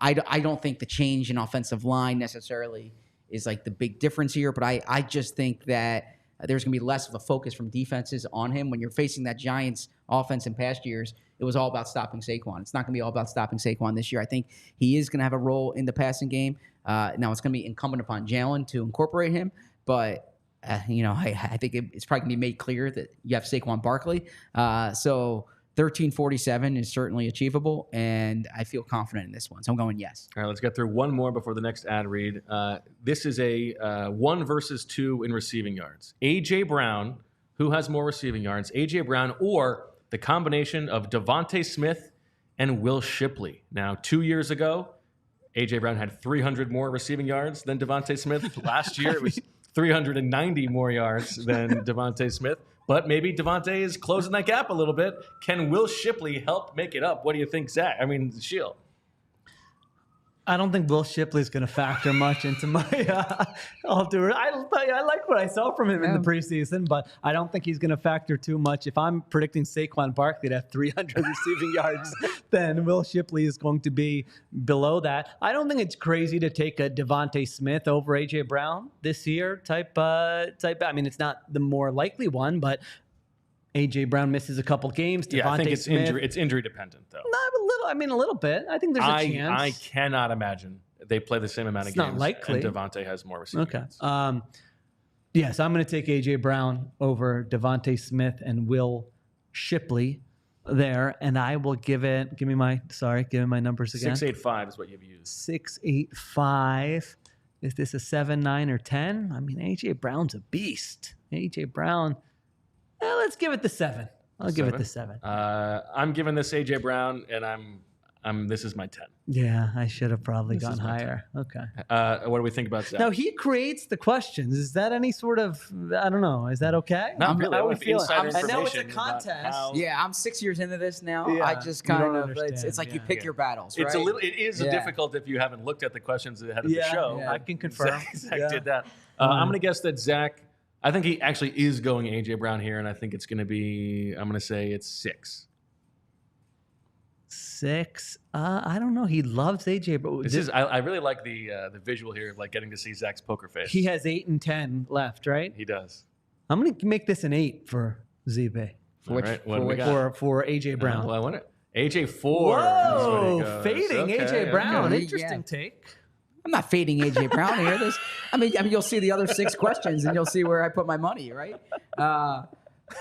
I don't think the change in offensive line necessarily is like the big difference here, but I just think that there's going to be less of a focus from defenses on him. When you're facing that Giants offense in past years, it was all about stopping Saquon. It's not going to be all about stopping Saquon this year. I think he is going to have a role in the passing game. Now, it's going to be incumbent upon Jalen to incorporate him, but, I think it's probably going to be made clear that you have Saquon Barkley. So 1347 is certainly achievable, and I feel confident in this one. So I'm going yes. All right, let's get through one more before the next ad read. This is a 1 versus 2 in receiving yards. A.J. Brown, who has more receiving yards, A.J. Brown or the combination of DeVonta Smith and Will Shipley. Now, 2 years ago, A.J. Brown had 300 more receiving yards than DeVonta Smith. Last year, it was 390 more yards than DeVonta Smith. But maybe DeVonta is closing that gap a little bit. Can Will Shipley help make it up? What do you think, Zach? I mean, Sheil. I don't think Will Shipley is going to factor much into my I'll do it. I like what I saw from him in the preseason, but I don't think he's going to factor too much. If I'm predicting Saquon Barkley to have 300 receiving yards, then Will Shipley is going to be below that. I don't think it's crazy to take a DeVonta Smith over A.J. Brown this year type. I mean, it's not the more likely one, but A.J. Brown misses a couple games. Yeah, I think it's Smith, injury dependent, though. A little bit. I think there's a chance. I cannot imagine they play the same amount of games. Not likely. And DeVonta has more receiving yards. Yes, I'm going to take A.J. Brown over DeVonta Smith and Will Shipley there, and I will give me my numbers again. 685 is what you've used. 685. Is this a 7, 9, or 10? I mean, A.J. Brown's a beast. A.J. Brown. Let's give it the 7. I'll give it the 7. I'm giving this A.J. Brown, and this is my 10. Yeah, I should have probably gone higher. 10. Okay. What do we think about Zach? Now, he creates the questions. Is that any sort of, I don't know, is that okay? Not really. How are we feeling? I know it's a contest. Yeah, I'm 6 years into this now. Yeah, I just kind of, understand. it's like you pick your battles, right? It is difficult if you haven't looked at the questions ahead of the show. Yeah, I can confirm. Zach did that. I'm going to guess that Zach, I think he actually is going A.J. Brown here, and I think it's going to be, I'm going to say it's 6. 6? I don't know. He loves A.J. Brown. I really like the visual here of like getting to see Zach's poker face. He has 8 and 10 left, right? He does. I'm going to make this an 8 for ZB. For A.J. Brown. Well, I want it. A.J. 4. Whoa, fading A.J. Brown. Okay. Interesting take. I'm not fading A.J. Brown here. I mean, you'll see the other 6 questions, and you'll see where I put my money, right?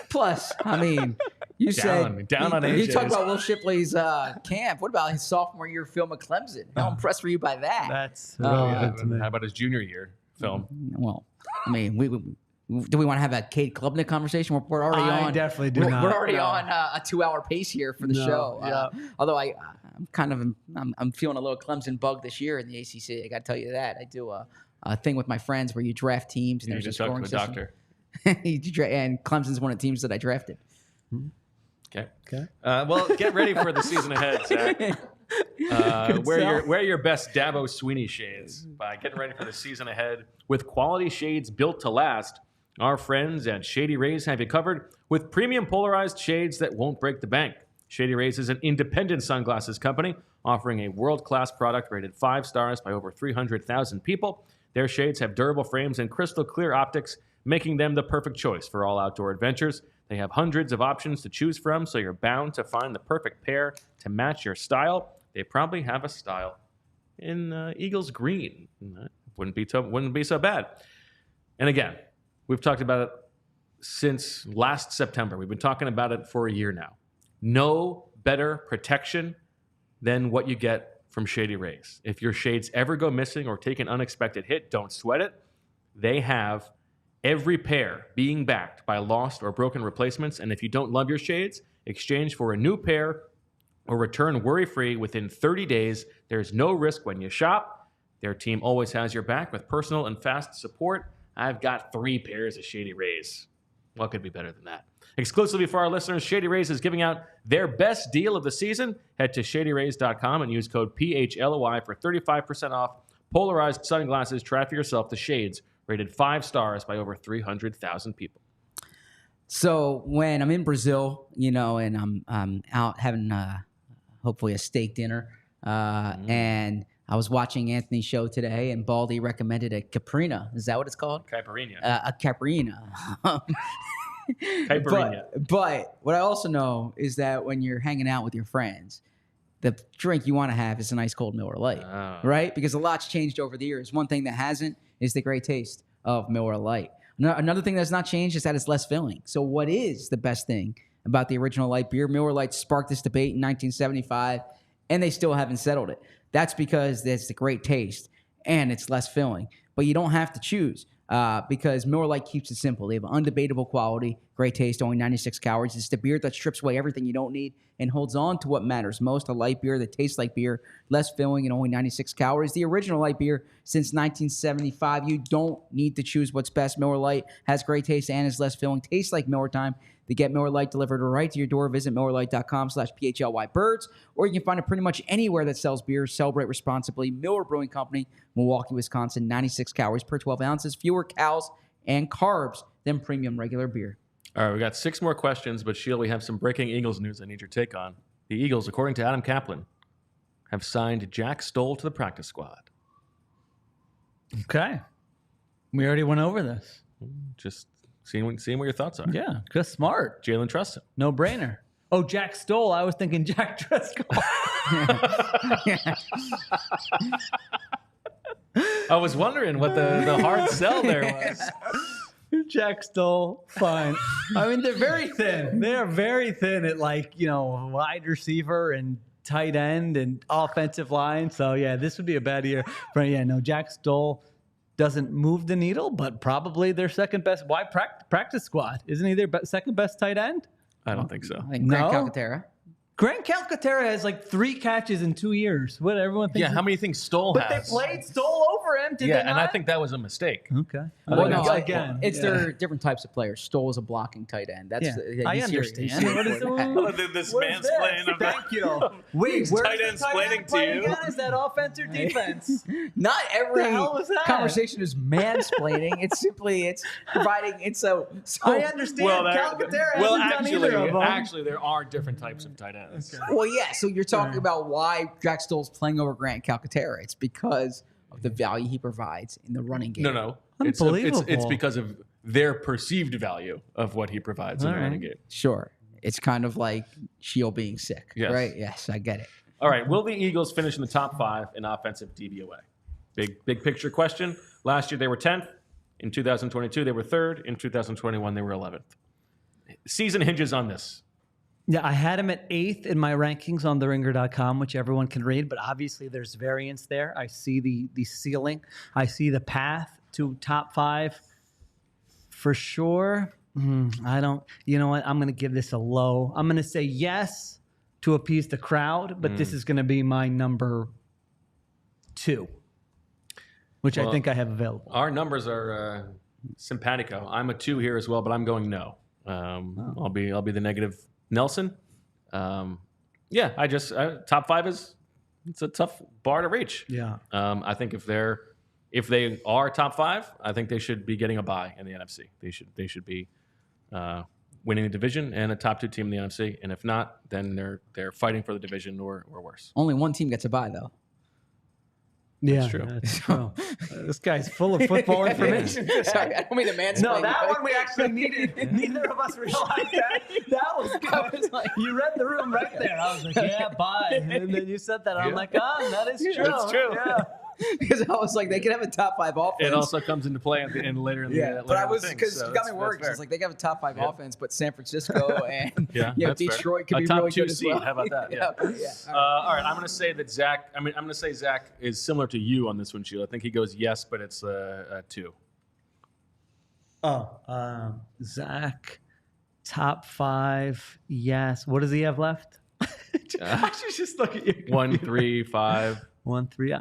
Plus, I mean, you said down on A.J. You talk about Will Shipley's camp. What about his sophomore year film at Clemson? How impressed were you by that? That's how about his junior year film? Well, I mean, do we want to have a Cade Klubnik conversation? We're already on. I definitely do not. We're already on a 2-hour pace here for the show. Although I'm feeling a little Clemson bug this year in the ACC. I got to tell you that. I do a thing with my friends where you draft teams and there's a scoring system. Doctor. And Clemson's one of the teams that I drafted. Okay. Well, get ready for the season ahead, Zach. Wear your best Dabo Sweeney shades by getting ready for the season ahead with quality shades built to last. Our friends at Shady Rays have you covered with premium polarized shades that won't break the bank. Shady Rays is an independent sunglasses company offering a world-class product rated 5 stars by over 300,000 people. Their shades have durable frames and crystal clear optics, making them the perfect choice for all outdoor adventures. They have hundreds of options to choose from, so you're bound to find the perfect pair to match your style. They probably have a style in Eagles green. Wouldn't be so bad. And again, we've talked about it since last September. We've been talking about it for a year now. No better protection than what you get from Shady Rays. If your shades ever go missing or take an unexpected hit, don't sweat it. They have every pair being backed by lost or broken replacements. And if you don't love your shades, exchange for a new pair or return worry-free within 30 days. There's no risk when you shop. Their team always has your back with personal and fast support. I've got 3 pairs of Shady Rays. What could be better than that? Exclusively for our listeners, Shady Rays is giving out their best deal of the season. Head to shadyrays.com and use code PHLY for 35% off polarized sunglasses. Try for yourself the shades rated 5 stars by over 300,000 people. So when I'm in Brazil, and I'm out having hopefully a steak dinner, and I was watching Anthony's show today, and Baldy recommended a caprina. Is that what it's called? Caipirinha. A caprina. Caipirinha. But what I also know is that when you're hanging out with your friends, the drink you want to have is a nice cold Miller Lite, right? Because a lot's changed over the years. One thing that hasn't is the great taste of Miller Lite. Another thing that's not changed is that it's less filling. So what is the best thing about the original light beer? Miller Lite sparked this debate in 1975, and they still haven't settled it. That's because it's the great taste and it's less filling. But you don't have to choose because Miller Lite keeps it simple. They have undebatable quality, great taste, only 96 calories. It's the beer that strips away everything you don't need and holds on to what matters most, a light beer that tastes like beer, less filling, and only 96 calories. The original light beer since 1975. You don't need to choose what's best. Miller Lite has great taste and is less filling. Tastes like Miller time. To get Miller Lite delivered right to your door, visit MillerLite.com/PHLY-Birds, or you can find it pretty much anywhere that sells beer. Celebrate responsibly. Miller Brewing Company, Milwaukee, Wisconsin, 96 calories per 12 ounces, fewer calories and carbs than premium regular beer. All right, we got 6 more questions, but Sheil, we have some breaking Eagles news I need your take on. The Eagles, according to Adam Kaplan, have signed Jack Stoll to the practice squad. Okay. We already went over this. Just seeing what your thoughts are. Yeah, just smart. Jalen trusts him. No brainer. Oh, Jack Stoll. I was thinking Jack Driscoll. I was wondering what the hard sell there was. Jack Stoll, fine. I mean, they're very thin. They are very thin at wide receiver and tight end and offensive line. So, yeah, this would be a bad year. But, yeah, no, Jack Stoll doesn't move the needle, but probably their second best. Why practice squad? Isn't he their second best tight end? I don't think so. I think Grant Calcaterra. Grant Calcaterra has 3 catches in 2 years. What everyone thinks. Yeah, how many things Stoll has? But they played Stoll over him, did they not? And I think that was a mistake. Okay. Well, no, again, their different types of players. Stoll is a blocking tight end. That's I understand. What is this man's playing. Thank you. Wait, where's tight end explaining to you? Again? Is that offense or defense? Not every The hell was that? conversation is mansplaining. It's providing. I understand. Calcaterra hasn't done either of them. Actually, there are different types of tight ends. Okay. Well, yeah. So you're talking about why Jack Stoll's playing over Grant Calcaterra. It's because of the value he provides in the running game. No. Unbelievable. It's because of their perceived value of what he provides in the running game. Sure. It's kind of like Sheil being sick, right? Yes, I get it. All right. Will the Eagles finish in the top 5 in offensive DVOA? Big picture question. Last year they were 10th. In 2022 they were 3rd. In 2021 they were 11th. Season hinges on this. Yeah, I had him at 8th in my rankings on theringer.com, which everyone can read, but obviously there's variance there. I see the ceiling. I see the path to top 5 for sure. I don't, you know what? I'm going to give this a low. I'm going to say yes to appease the crowd, but this is going to be my number 2, which I think I have available. Our numbers are simpatico. I'm a 2 here as well, but I'm going no. I'll be the negative Nelson. I just top 5 it's a tough bar to reach. Yeah. I think if they are top 5, I think they should be getting a bye in the NFC. They should be winning the division and a top 2 team in the NFC. And if not, then they're fighting for the division or worse. Only one team gets a bye, though. Yeah, true. That's true. This guy's full of football information. Sorry, I don't mean to mansplain. No, that one we actually needed. Neither of us realized that. That was good. You read the room right there. I was like, yeah, bye. And then you said that. I'm like, that is true. That's true. Yeah. Because I was like, they could have a top 5 offense. It also comes into play later in the but I was thing, because so you got me worried. It's like they have a top 5 offense, but San Francisco and that's Detroit fair. could be top really 2 good as seed. well. How about that? Yeah. All right. I'm going to say that Zach. I'm going to say Zach is similar to you on this one, Sheil. I think he goes yes, but it's a 2. Zach, top 5, yes. What does he have left? I should just look at you. 1, 3, 5, 1, 3.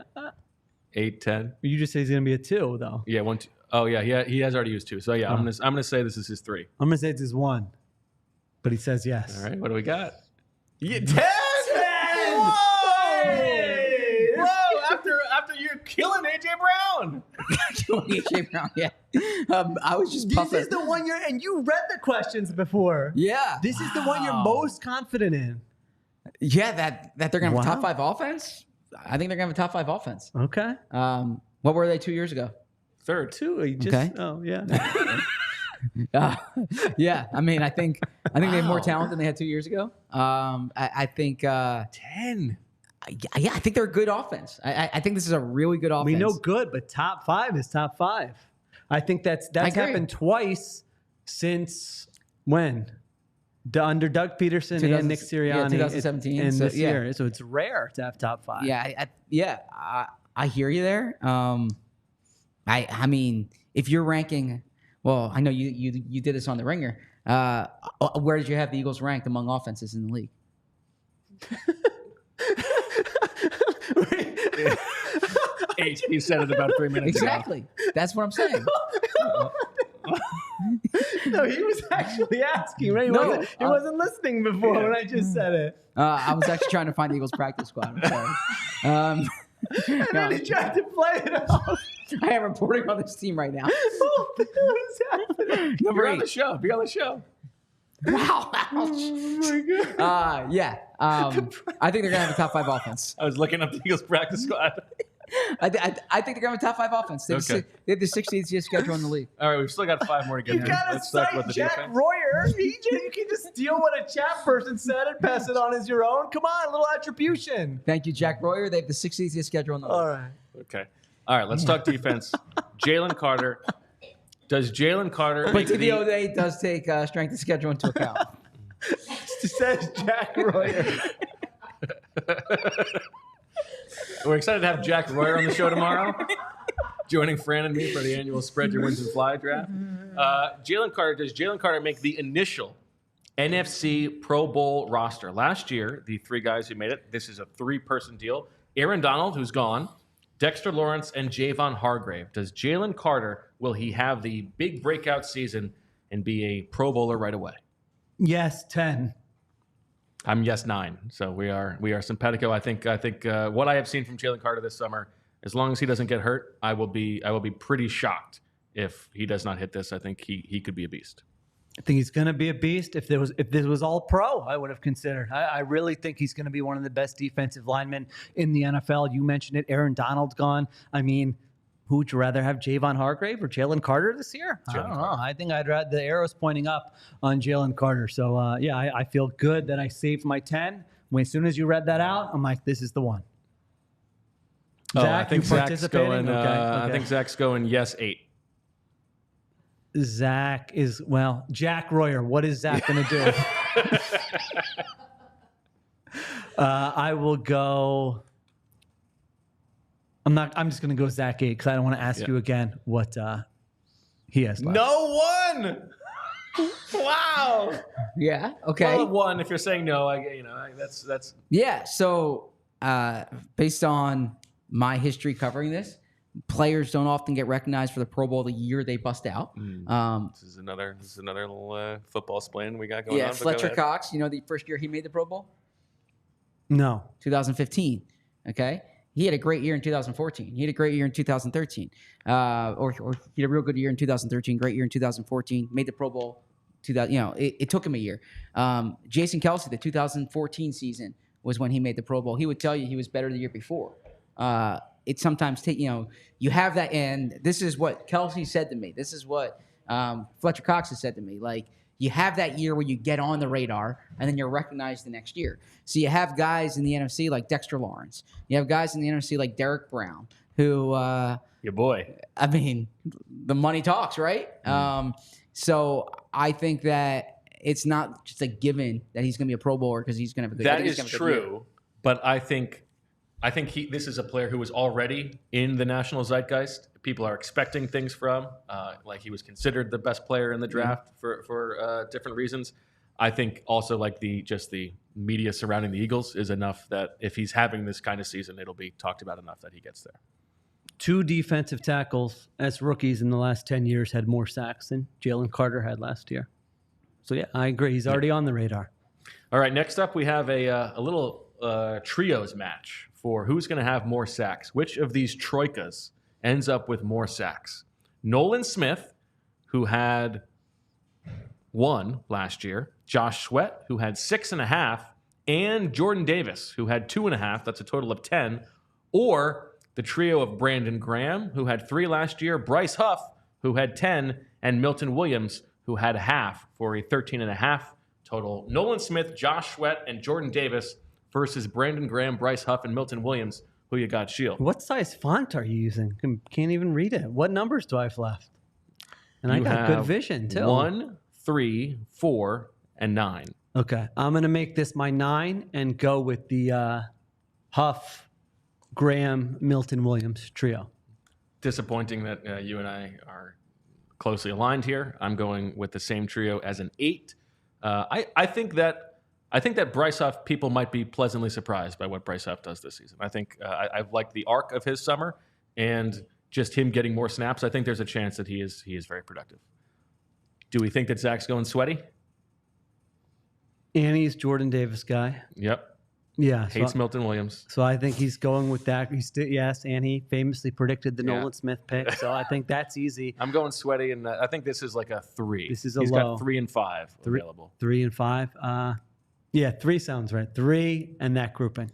8, 10. You just say he's gonna be a 2, though. Yeah, 1, 2. Oh yeah, he has already used 2. So yeah, I'm gonna say this is his 3. I'm gonna say it's his 1, but he says yes. All right, what do we got? Yeah, 10! Whoa! Whoa! after you're killing AJ Brown. AJ Brown, yeah. I was just This puffing. is the one and you read the questions before. Yeah. This is the one you're most confident in. Yeah, that they're going to have a top Wow. 5 offense. I think they're going to have a top 5 offense. Okay. What were they 2 years ago? Third. Two. Just, Okay. Oh, yeah. Yeah, I mean, I think they have more Wow. talent than they had 2 years ago. I think 10. yeah, I think they're a good offense. I think this is a really good offense. We know good, but top 5 is top 5. I think that's agree. happened twice since when? Under Doug Peterson and Nick Sirianni. 2017. And So, this yeah. year. So it's rare to have top 5. Yeah, I hear you there. I mean, if you're ranking, well, I know you did this on the Ringer. Where did you have the Eagles ranked among offenses in the league? 8. He said it about 3 minutes Exactly. That's what I'm saying. No, he was actually asking, right? He wasn't listening before when I just said it. I was actually trying to find the Eagles practice squad. I'm sorry. And then he tried to play it off. I am reporting on this team right now. What was happening? Number Be on 8. the show. Be on the show. Wow. Ouch. Oh my God. Yeah. I think they're gonna have a top 5 offense. I was looking up the Eagles practice squad. I think they're gonna have a top 5 offense. They have the 16th easiest schedule in the league. All right, we've still got 5 more to get You through. gotta Let's talk cite about the Jack defense. Royer. You can just steal what a chat person said and pass it on as your own. Come on, a little attribution. Thank you, Jack Royer. They have the 6th easiest schedule in the league. All right. Okay. All right, let's talk defense. Jalen Carter. Does Jalen Carter But make the DVOA does take strength of schedule into account. It says Jack Royer. We're excited to have Jack Royer on the show tomorrow, joining Fran and me for the annual Spread Your Wins and Fly draft. Jalen Carter, does Jalen Carter make the initial NFC Pro Bowl roster? Last year, the 3 guys who made it, this is a 3-person deal. Aaron Donald, who's gone, Dexter Lawrence, and Javon Hargrave. Does Jalen Carter, will he have the big breakout season and be a Pro Bowler right away? Yes, 10. I'm yes 9. So we are simpatico. I think what I have seen from Jalen Carter this summer, as long as he doesn't get hurt, I will be pretty shocked if he does not hit this. I think he could be a beast. I think he's going to be a beast. If this was all pro, I would have considered. I really think he's going to be one of the best defensive linemen in the NFL. You mentioned it. Aaron Donald's gone. I mean, who would you rather have, Javon Hargrave or Jalen Carter this year? I don't know. I think I'd rather the arrow's pointing up on Jalen Carter. So, I feel good that I saved my 10. As soon as you read that out, I'm like, this is the one. I Zach, think you Zach's participating? going. Okay. I think Zach's going yes 8. Zach is, Jack Royer. What is Zach going to do? I will go. I'm just going to go Zach 8 because I don't want to ask you again what he has left. No one. Wow. Yeah. Okay. Well, 1. If you're saying no, that's. Yeah. So, based on my history covering this, players don't often get recognized for the Pro Bowl the year they bust out. This is another little football splain we got going on. Yeah, but go Fletcher ahead. Cox. You know the first year he made the Pro Bowl, No. 2015. Okay. He had a great year in 2014. He had a great year in 2013. Or he had a real good year in 2013, great year in 2014, made the Pro Bowl. It took him a year. Jason Kelce, the 2014 season was when he made the Pro Bowl. He would tell you he was better the year before. It sometimes you have that, and this is what Kelce said to me. This is what Fletcher Cox has said to me. Like, you have that year where you get on the radar, and then you're recognized the next year. So you have guys in the NFC like Dexter Lawrence. You have guys in the NFC like Derek Brown, who Your boy. I mean, the money talks, right? So I think that it's not just a given that he's going to be a Pro Bowler because he's going to have a good. That is true, but I think this is a player who was already in the national zeitgeist. People are expecting things from, like he was considered the best player in the draft for different reasons. I think also like the media surrounding the Eagles is enough that if he's having this kind of season, it'll be talked about enough that he gets there. 2 defensive tackles as rookies in the last 10 years had more sacks than Jalen Carter had last year. So, yeah, I agree. He's already on the radar. All right, next up we have a little trios match for who's going to have more sacks. Which of these troikas ends up with more sacks? Nolan Smith, who had 1 last year, Josh Sweat, who had 6.5, and Jordan Davis, who had 2.5. That's a total of 10. Or the trio of Brandon Graham, who had 3 last year, Bryce Huff, who had 10, and Milton Williams, who had half, for a 13.5 total. Nolan Smith, Josh Sweat, and Jordan Davis versus Brandon Graham, Bryce Huff, and Milton Williams. Who you got, Sheil? What size font are you using? Can't even read it. What numbers do I have left? And I got good vision, too. 1, 3, 4, and 9. Okay. I'm going to make this my 9 and go with the Huff, Graham, Milton Williams trio. Disappointing that you and I are closely aligned here. I'm going with the same trio as an 8. I think that Bryce Huff, people might be pleasantly surprised by what Bryce Huff does this season. I think I've liked the arc of his summer and just him getting more snaps. I think there's a chance that he is very productive. Do we think that Zach's going sweaty? Annie's Jordan Davis guy. Yep. Yeah. Hates Milton Williams. So I think he's going with that. Yes, and he famously predicted the Yeah. Nolan Smith pick. So I think that's easy. I'm going sweaty, and I think this is like a 3. This is a He's low. got 3 and 5 available. 3 and 5. Yeah, 3 sounds right. 3 and that grouping.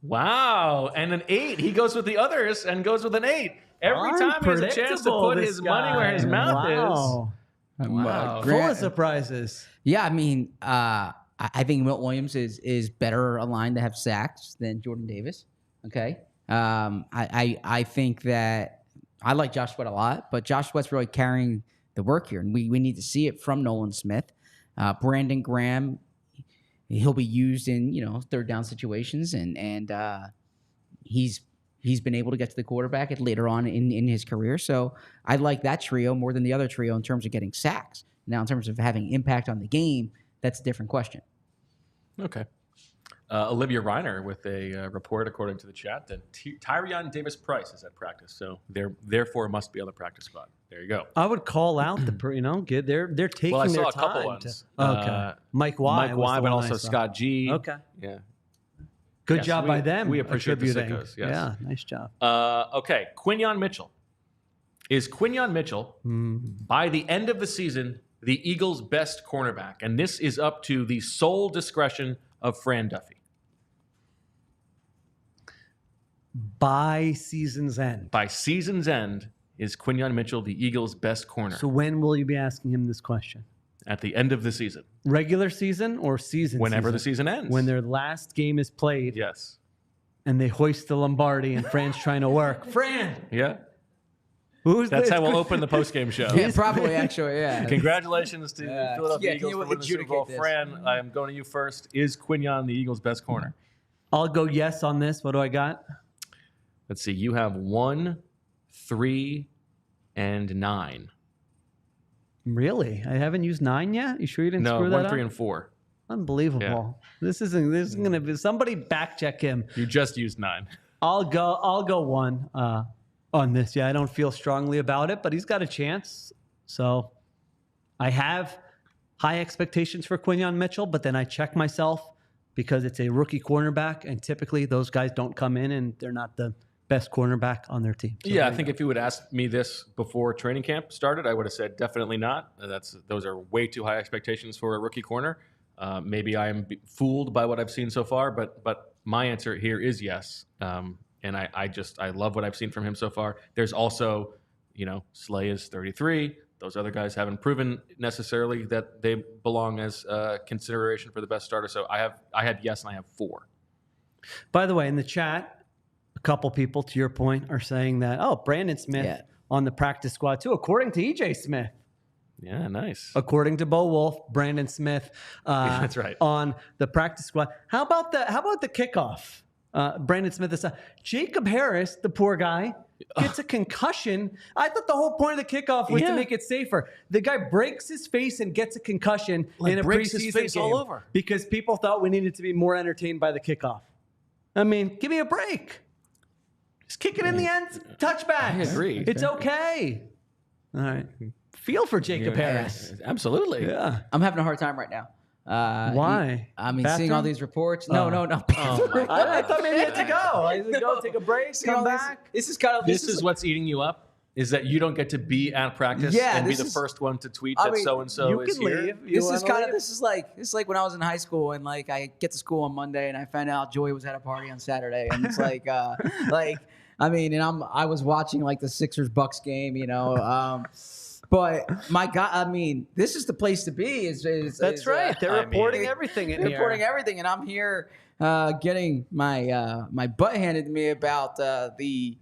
Wow. And an 8. He goes with the others and goes with an 8. Every time he has a chance to put his money where his mouth is. Wow. Full of surprises. Yeah, I mean, I think Milton Williams is better aligned to have sacks than Jordan Davis. Okay. I think that I like Josh Sweat a lot, but Josh Sweat's really carrying the work here, and we need to see it from Nolan Smith. Brandon Graham, he'll be used in third down situations, and he's been able to get to the quarterback later on in his career. So I like that trio more than the other trio in terms of getting sacks. Now, in terms of having impact on the game, that's a different question. Okay. Olivia Reiner with a report, according to the chat, that Tyrion Davis-Price is at practice, so therefore must be on the practice squad. There you go. I would call out they're taking their time. Well, I saw a couple ones. Okay. Mike Y, but also Scott G. Okay. Yeah. Good job by them. We appreciate the attributing. sickos. Yes. Yeah, nice job. Okay, Quinyon Mitchell. Is Quinyon Mitchell, by the end of the season, the Eagles' best cornerback? And this is up to the sole discretion of Fran Duffy. By season's end. By season's end, is Quinyon Mitchell the Eagles' best corner? So when will you be asking him this question? At the end of the season. Regular season or season? Whenever the season ends. When their last game is played. Yes. And they hoist the Lombardi and Fran's trying to work. Fran! Yeah. That's how we'll open the postgame show. Yeah, probably, actually, yeah. Congratulations to the Philadelphia Eagles can you for winning the Super Bowl. adjudicate this? Fran, I'm going to you first. Is Quinyon the Eagles' best corner? I'll go yes on this. What do I got? Let's see. You have 1, 3, and 9. Really? I haven't used 9 yet? You sure you didn't No, screw that 1, up? 3, and 4. Unbelievable. Yeah. This is going to be somebody back check him. You just used 9. I'll go 1 on this. Yeah, I don't feel strongly about it, but he's got a chance. So I have high expectations for Quinyon Mitchell, but then I check myself because it's a rookie cornerback, and typically those guys don't come in and they're not the best cornerback on their team. So yeah, I think if you would ask me this before training camp started, I would have said definitely not. Those are way too high expectations for a rookie corner. Maybe I am fooled by what I've seen so far, but my answer here is yes. And I love what I've seen from him so far. There's also, Slay is 33. Those other guys haven't proven necessarily that they belong as consideration for the best starter. So I had yes, and I have 4. By the way, in the chat, a couple people, to your point, are saying that, Brandon Smith on the practice squad too, according to EJ Smith. Yeah, nice. According to Bo Wulf, Brandon Smith that's right. on the practice squad. How about the kickoff? Brandon Smith is Jacob Harris, the poor guy, gets a concussion. I thought the whole point of the kickoff was to make it safer. The guy breaks his face and gets a concussion in a breaks preseason his face game all over. because people thought we needed to be more entertained by the kickoff. I mean, give me a break. Just kick it in the end, touchback. I agree. It's okay. All right. Feel for Jacob Harris. Absolutely. Yeah. I'm having a hard time right now. Why? I mean, seeing Bathroom? all these reports. No. Oh my I thought maybe you had to go. I had to go take a break, come back. This is kind of This is what's eating you up. Is that you don't get to be at practice and be the first one to tweet that so and so is here? This is like when I was in high school and like I get to school on Monday and I found out Joey was at a party on Saturday and it's like I mean, and I was watching like the Sixers-Bucks game, you know. But my God, I mean, this is the place to be. That's right. They're reporting everything in here. Reporting everything, and I'm here getting my my butt handed to me about the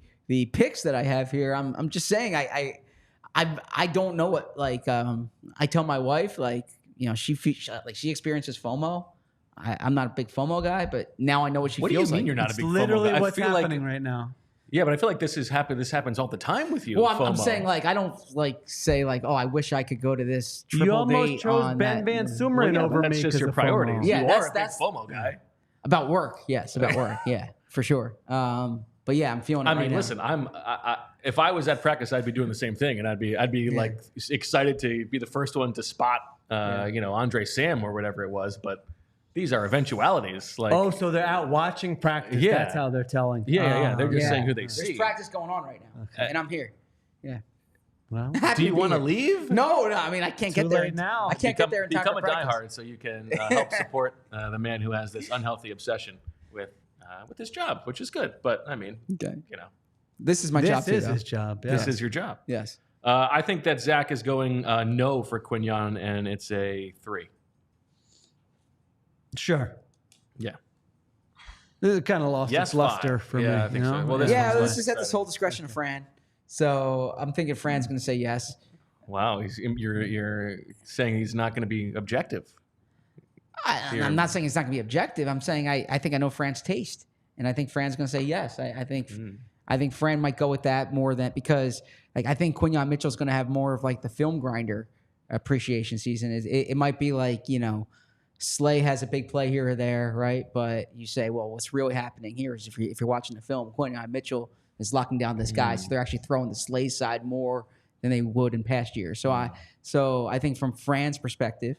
picks that I have here. I'm just saying I don't know what I tell my wife she experiences FOMO. I'm not a big FOMO guy, but now I know what she feels like. What do you mean you're not a big FOMO guy? Literally what's happening right now. Yeah, but I feel like this happens all the time with you. Well, I'm saying I don't say oh, I wish I could go to this triple you almost date chose on Ben that. Van Sumeren over me. That's just your priorities. Yeah, you are a big FOMO guy. About work, yes, about work, yeah, for sure. But yeah, I'm feeling it right now. Listen, if I was at practice, I'd be doing the same thing, and I'd be like excited to be the first one to spot, Andre Sam or whatever it was. But these are eventualities. So they're out watching practice. Yeah. That's how they're telling. Yeah. They're just saying who they see. There's practice going on right now, and I'm here. Yeah. Well, do you want to leave? No. I mean, I can't get there now. I can't get there in time Become for a practice. diehard so you can help support the man who has this unhealthy obsession with his job, which is good. But I mean, this is my job. This is his job. Yeah. This is your job. Yes. I think that Zach is going no for Quinyon, and it's a 3. Sure. Yeah. This kind of lost its luster for me. I think so. Well, this is at the sole discretion of Fran. So I'm thinking Fran's going to say yes. Wow, you're saying he's not going to be objective. I'm not saying it's not going to be objective. I'm saying I think I know Fran's taste, and I think Fran's going to say yes. I think Fran might go with that more than because I think Quinyon Mitchell's going to have more of the film grinder appreciation season. It might be Slay has a big play here or there, right? But you say, well, what's really happening here is if you're watching the film, Quinyon Mitchell is locking down this guy, so they're actually throwing the Slay side more than they would in past years. So I think from Fran's perspective,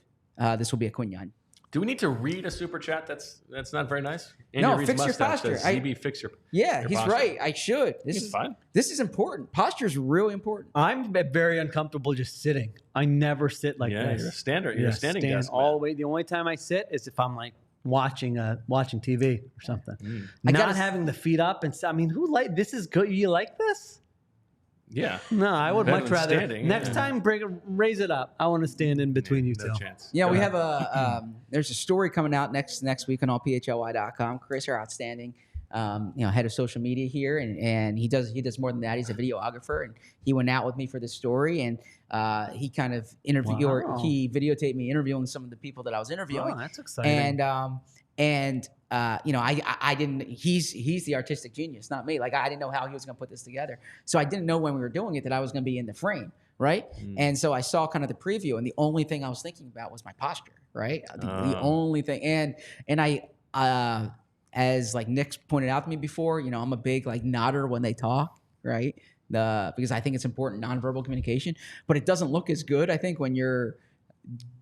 this will be a Quinyon. Do we need to read a super chat? That's not very nice. No, fix your posture. ZB, fix your Yeah, he's posture. right. I should. This is fine. This is important. Posture is really important. I'm very uncomfortable just sitting. I never sit like this. Yeah, you're a standard. You're a standing desk man. All the way. The only time I sit is if I'm watching TV or something. Not having the feet up and who this is good. You like this? Yeah. No, I would much rather. Standing, next time, raise it up. I want to stand in between you two. No chance. Yeah, we have there's a story coming out next week on allphly.com. Chris, our outstanding, head of social media here, and he does more than that. He's a videographer, and he went out with me for this story, and he kind of interviewed or he videotaped me interviewing some of the people that I was interviewing. Oh, that's exciting. I didn't. He's the artistic genius, not me. I didn't know how he was going to put this together. So I didn't know when we were doing it that I was going to be in the frame, right? And so I saw kind of the preview, and the only thing I was thinking about was my posture, right? The only thing, and I, as Nick's pointed out to me before, I'm a big nodder when they talk, right? Because I think it's important nonverbal communication, but it doesn't look as good, I think, when you're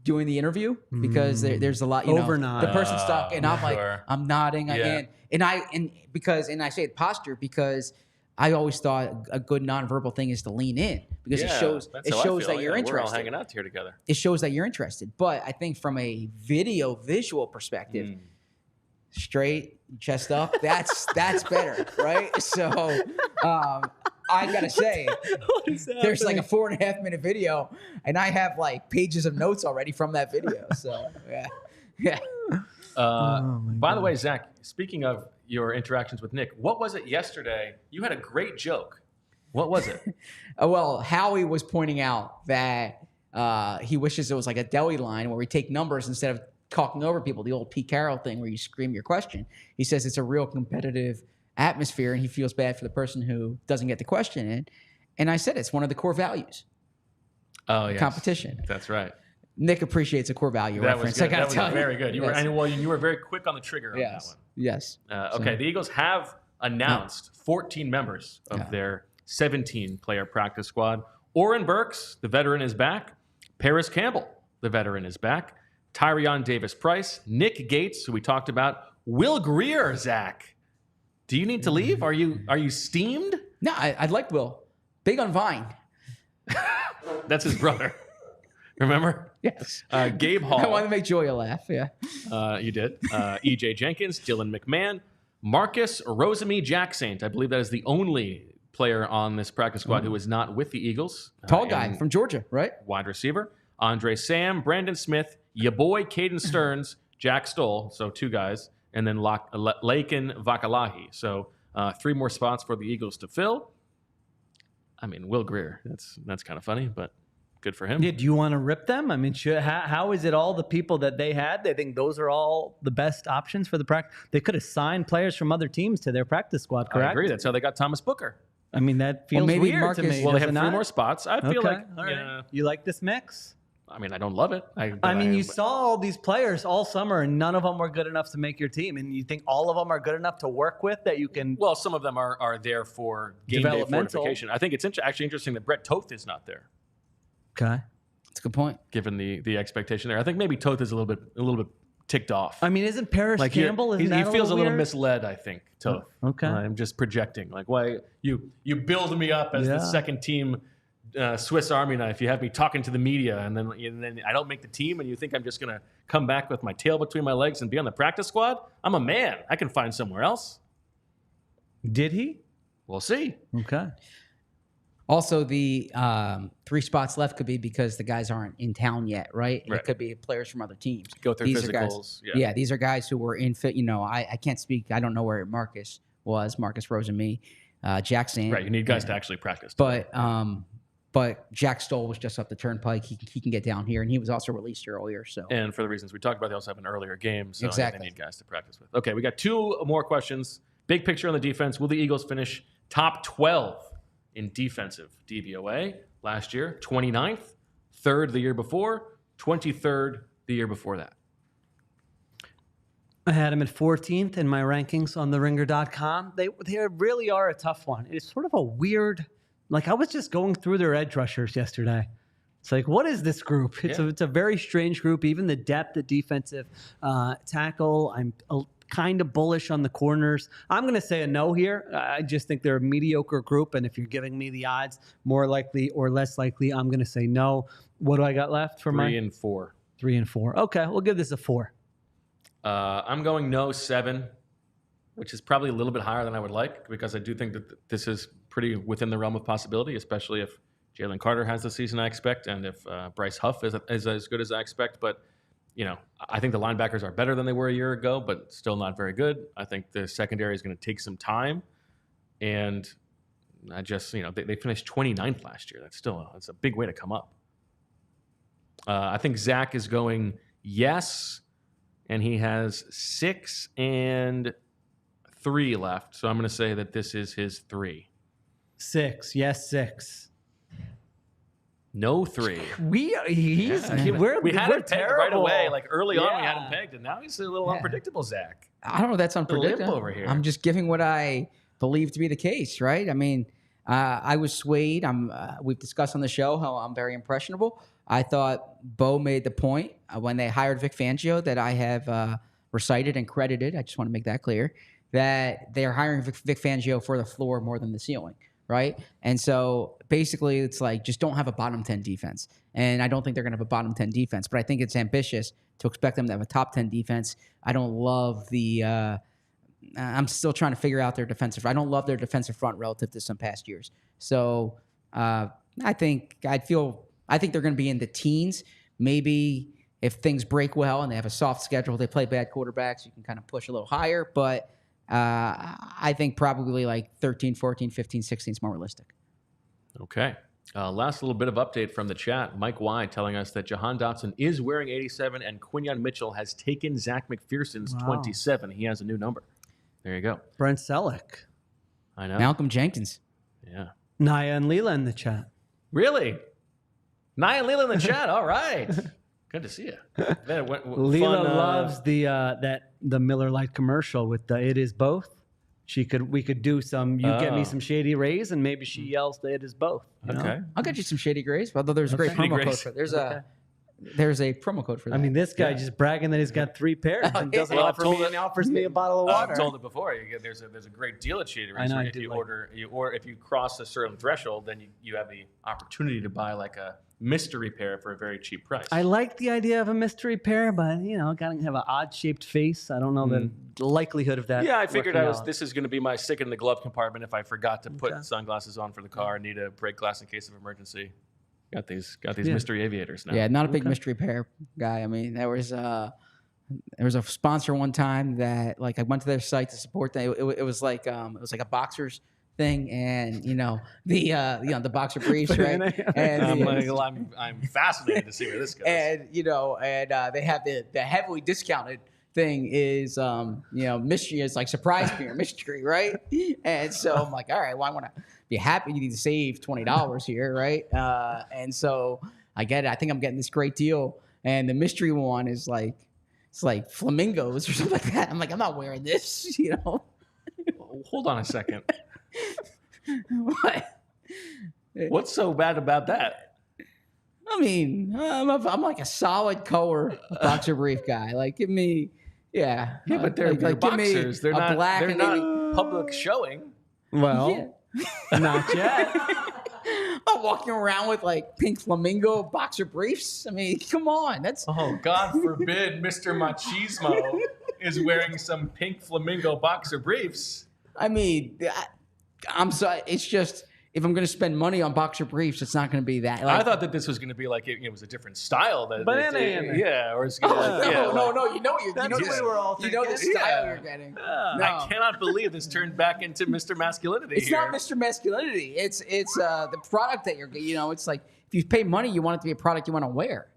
doing the interview because there's a lot, the person's stuck and I'm I'm nodding and I say posture because I always thought a good nonverbal thing is to lean in because it shows that you're interested. We're all hanging out here together. It shows that you're interested. But I think from a visual perspective, straight chest up, that's better, right? So I gotta say, there's a 4.5 minute video, and I have pages of notes already from that video. So yeah. By the way, Zach, speaking of your interactions with Nick, what was it yesterday? You had a great joke. What was it? Well, Howie was pointing out that he wishes it was a deli line where we take numbers instead of talking over people, the old Pete Carroll thing where you scream your question. He says it's a real competitive atmosphere, and he feels bad for the person who doesn't get the question in. And I said it's one of the core values. Oh, yes. Competition. That's right. Nick appreciates a core value that reference. Was good. That was very good. You were very quick on the trigger on that one. Yes. Okay, the Eagles have announced 14 members of their 17-player practice squad. Oren Burks, the veteran, is back. Paris Campbell, the veteran, is back. Tyrion Davis-Price, Nick Gates, who we talked about, Will Grier, Zach. Do you need to leave? Are you steamed? No, I like Will. Big on Vine. That's his brother. Remember? Yes. Gabe Hall. I want to make Joya laugh. Yeah. You did. E.J. Jenkins, Dylan McMahon, Marcus Rosemy-Jacksaint. I believe that is the only player on this practice squad who is not with the Eagles. Tall guy from Georgia, right? Wide receiver. Andre Sam, Brandon Smith, your boy Caden Stearns, Jack Stoll, so 2 guys, and then Laken Vakalahi. So 3 more spots for the Eagles to fill. I mean, Will Grier, that's kind of funny, but good for him. Yeah, do you want to rip them? I mean, how is it all the people that they had? They think those are all the best options for the practice. They could have signed players from other teams to their practice squad, correct? I agree. That's how they got Thomas Booker. I mean, that feels maybe weird to me. Well, they have does it 3 not? more spots. I feel like, all right. yeah. You like this mix? I mean, I don't love it. I mean, you saw all these players all summer, and none of them were good enough to make your team. And you think all of them are good enough to work with that you can? Well, some of them are there for game day fortification. I think it's actually interesting that Brett Toth is not there. Okay, that's a good point. Given the expectation there, I think maybe Toth is a little bit ticked off. I mean, isn't Parrish Campbell? He feels a little weird? misled. I think Toth. Okay, I'm just projecting. Like, why you build me up as the second team Swiss Army knife? You have me talking to the media, and then I don't make the team, and you think I'm just gonna come back with my tail between my legs and be on the practice squad? I'm a man. I can find somewhere else. Did he? We'll see. Okay. Also, the 3 spots left could be because the guys aren't in town yet, right? Right. It could be players from other teams. Go through These are physicals. guys, these are guys who were in fit. You know, I can't speak. I don't know where Marcus Rosemy, Jackson. Right. You need guys to actually practice. But Jack Stoll was just up the turnpike. He can get down here, and he was also released earlier. So, and for the reasons we talked about, they also have an earlier game, so exactly. they need guys to practice with. Okay, we got 2 more questions. Big picture on the defense. Will the Eagles finish top 12 in defensive DVOA? Last year, 29th, 3rd the year before, 23rd the year before that. I had him at 14th in my rankings on theringer.com. They really are a tough one. It's sort of a weird, like I was just going through their edge rushers yesterday. It's like, what is this group? It's a very strange group. Even the depth at defensive tackle, I'm kind of bullish on the corners. I'm going to say a no here. I just think they're a mediocre group, and if you're giving me the odds, more likely or less likely, I'm going to say no. What do I got left for 3 and 4. 3 and 4. Okay, we'll give this a 4. I'm going no 7, which is probably a little bit higher than I would like, because I do think that this is pretty within the realm of possibility, especially if Jalen Carter has the season I expect, and if Bryce Huff is as good as I expect. But, you know, I think the linebackers are better than they were a year ago, but still not very good. I think the secondary is going to take some time. And I just, you know, they finished 29th last year. That's a big way to come up. I think Zach is going yes, and he has 6 and 3 left. So I'm going to say that this is his 3. 6. Yes, 6. No 3. We had him pegged right away. Like early on, we had him pegged, and now he's a little unpredictable, Zach. I don't know if that's unpredictable. Over here. I'm just giving what I believe to be the case, right? I mean, I was swayed. We've discussed on the show how I'm very impressionable. I thought Bo made the point when they hired Vic Fangio that I have recited and credited. I just want to make that clear, that they are hiring Vic Fangio for the floor more than the ceiling, right? And so basically it's like, just don't have a bottom 10 defense. And I don't think they're going to have a bottom 10 defense, but I think it's ambitious to expect them to have a top 10 defense. I don't love I'm still trying to figure out their defensive. I don't love their defensive front relative to some past years. So I think they're going to be in the teens. Maybe if things break well and they have a soft schedule, they play bad quarterbacks, you can kind of push a little higher. But I think probably like 13, 14, 15, 16 is more realistic. Okay. Last little bit of update from the chat. Mike Y telling us that Jahan Dotson is wearing 87 and Quinyon Mitchell has taken Zach McPherson's 27. He has a new number. There you go. Brent Selleck. I know. Malcolm Jenkins. Yeah. Naya and Leela in the chat. Really? Naya and Leela in the chat. All right. Good to see you. Man, Leela loves the Miller Lite commercial with the "It is both." We could do some. You get me some Shady Rays, and maybe she yells the "It is both." Okay. I'll get you some Shady Grays. Although there's a great promo code for it. There's There's a promo code for that. I mean, this guy just bragging that he's got 3 pairs and doesn't Well, offer me and offers me a bottle of water. I've told it before. There's a great deal at Cheateries. I know, If you order, or if you cross a certain threshold, then you have the opportunity to buy like a mystery pair for a very cheap price. I like the idea of a mystery pair, but gotta have an odd-shaped face. I don't know the likelihood of that. Yeah, I figured working out. this is going to be my stick in the glove compartment if I forgot to put sunglasses on for the car and need a break glass in case of emergency. Got these mystery aviators now. Yeah, not a big mystery pair guy. I mean, there was a sponsor one time that like I went to their site to support them. It was like a boxers thing, and the boxer briefs, right? And I'm fascinated to see where this goes. And they have the heavily discounted thing is mystery is like surprise beer mystery, right? And so I'm like, all right, well, I want to be happy. You need to save $20 here, right? And so I get it. I think I'm getting this great deal, and the mystery one is like it's like flamingos or something like that. I'm like, I'm not wearing this, Hold on a second. What? What's so bad about that? I mean, I'm like a solid color boxer brief guy. Like, give me, yeah, but they're boxers. They're not public showing. Well, not yet. I'm not walking around with like pink flamingo boxer briefs. I mean, come on, that's God forbid, Mr. Machismo is wearing some pink flamingo boxer briefs. I mean, I'm sorry. It's just if I'm going to spend money on boxer briefs, it's not going to be that. I thought that this was going to be like it was a different style. Or it's no. You know the style you're getting. No. I cannot believe this turned back into Mr. Masculinity. It's not Mr. Masculinity. It's the product that you're. It's like if you pay money, you want it to be a product you want to wear.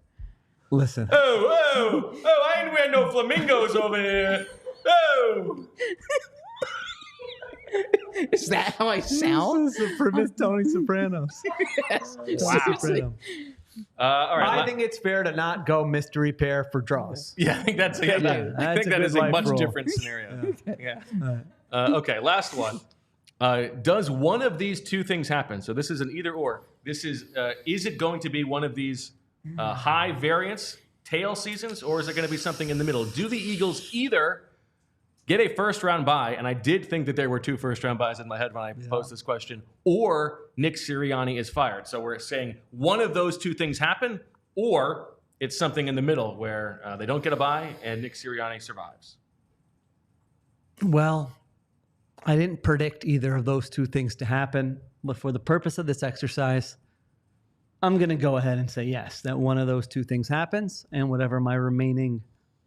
Listen. Oh! I ain't wearing no flamingos over here. Oh. Is that how I sound? This is Tony Sopranos. Yes. Wow. All right. I think it's fair to not go mystery pair for draws. Yeah, I think that is a much different scenario. Yeah. Okay, last one. Does one of these two things happen? So this is an either or. This is it going to be one of these high variance tail seasons, or is it going to be something in the middle? Do the Eagles either get a first-round bye, and I did think that there were 2 first-round byes in my head when I posed this question, or Nick Sirianni is fired? So we're saying one of those 2 things happen, or it's something in the middle where they don't get a bye and Nick Sirianni survives. Well, I didn't predict either of those 2 things to happen, but for the purpose of this exercise, I'm going to go ahead and say yes, that one of those 2 things happens, and whatever my remaining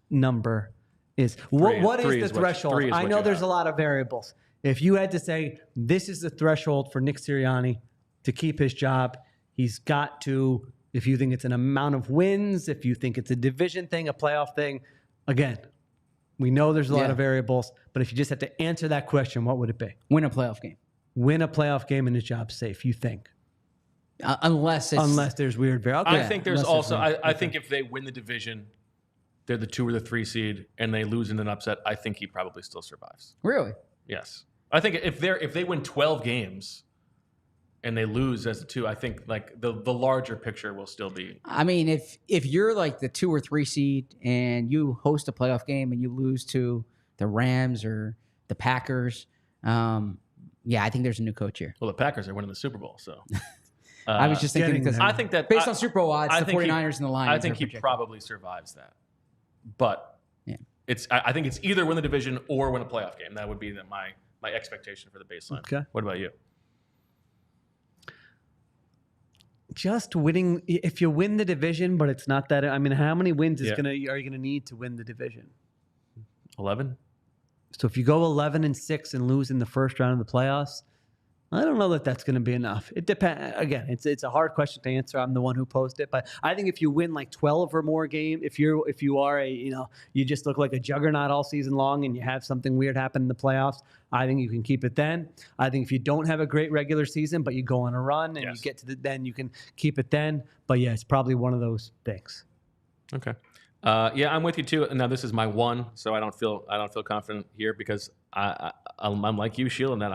number is. What is the threshold? I know there's a lot of variables. If you had to say, this is the threshold for Nick Sirianni to keep his job, he's got to, if you think it's an amount of wins, if you think it's a division thing, a playoff thing, again, we know there's a lot of variables, but if you just had to answer that question, what would it be? Win a playoff game. Win a playoff game and his job's safe, you think? Unless there's weird variables. I think there's also, I think if they win the division, they're the 2 or the 3 seed, and they lose in an upset, I think he probably still survives. Really? Yes. I think if they win 12 games and they lose as a 2, I think like the larger picture will still be. I mean, if you're like the 2 or 3 seed and you host a playoff game and you lose to the Rams or the Packers, I think there's a new coach here. Well, the Packers are winning the Super Bowl, so. I was just thinking because I think that based on Super Bowl odds, the 49ers and the Lions. I think he probably survives that. But I think it's either win the division or win a playoff game. That would be my expectation for the baseline. Okay. What about you? Just winning. If you win the division, but it's not that. I mean, how many wins are you going to need to win the division? 11. So if you go 11-6 and lose in the first round of the playoffs, I don't know that that's going to be enough. It depends. Again, it's a hard question to answer. I'm the one who posed it, but I think if you win like 12 or more games, if you are you just look like a juggernaut all season long, and you have something weird happen in the playoffs, I think you can keep it then. I think if you don't have a great regular season, but you go on a run and you get to then you can keep it then. But yeah, it's probably one of those things. Okay. I'm with you too. Now this is my 1, so I don't feel confident here because I'm like you, Sheil, in that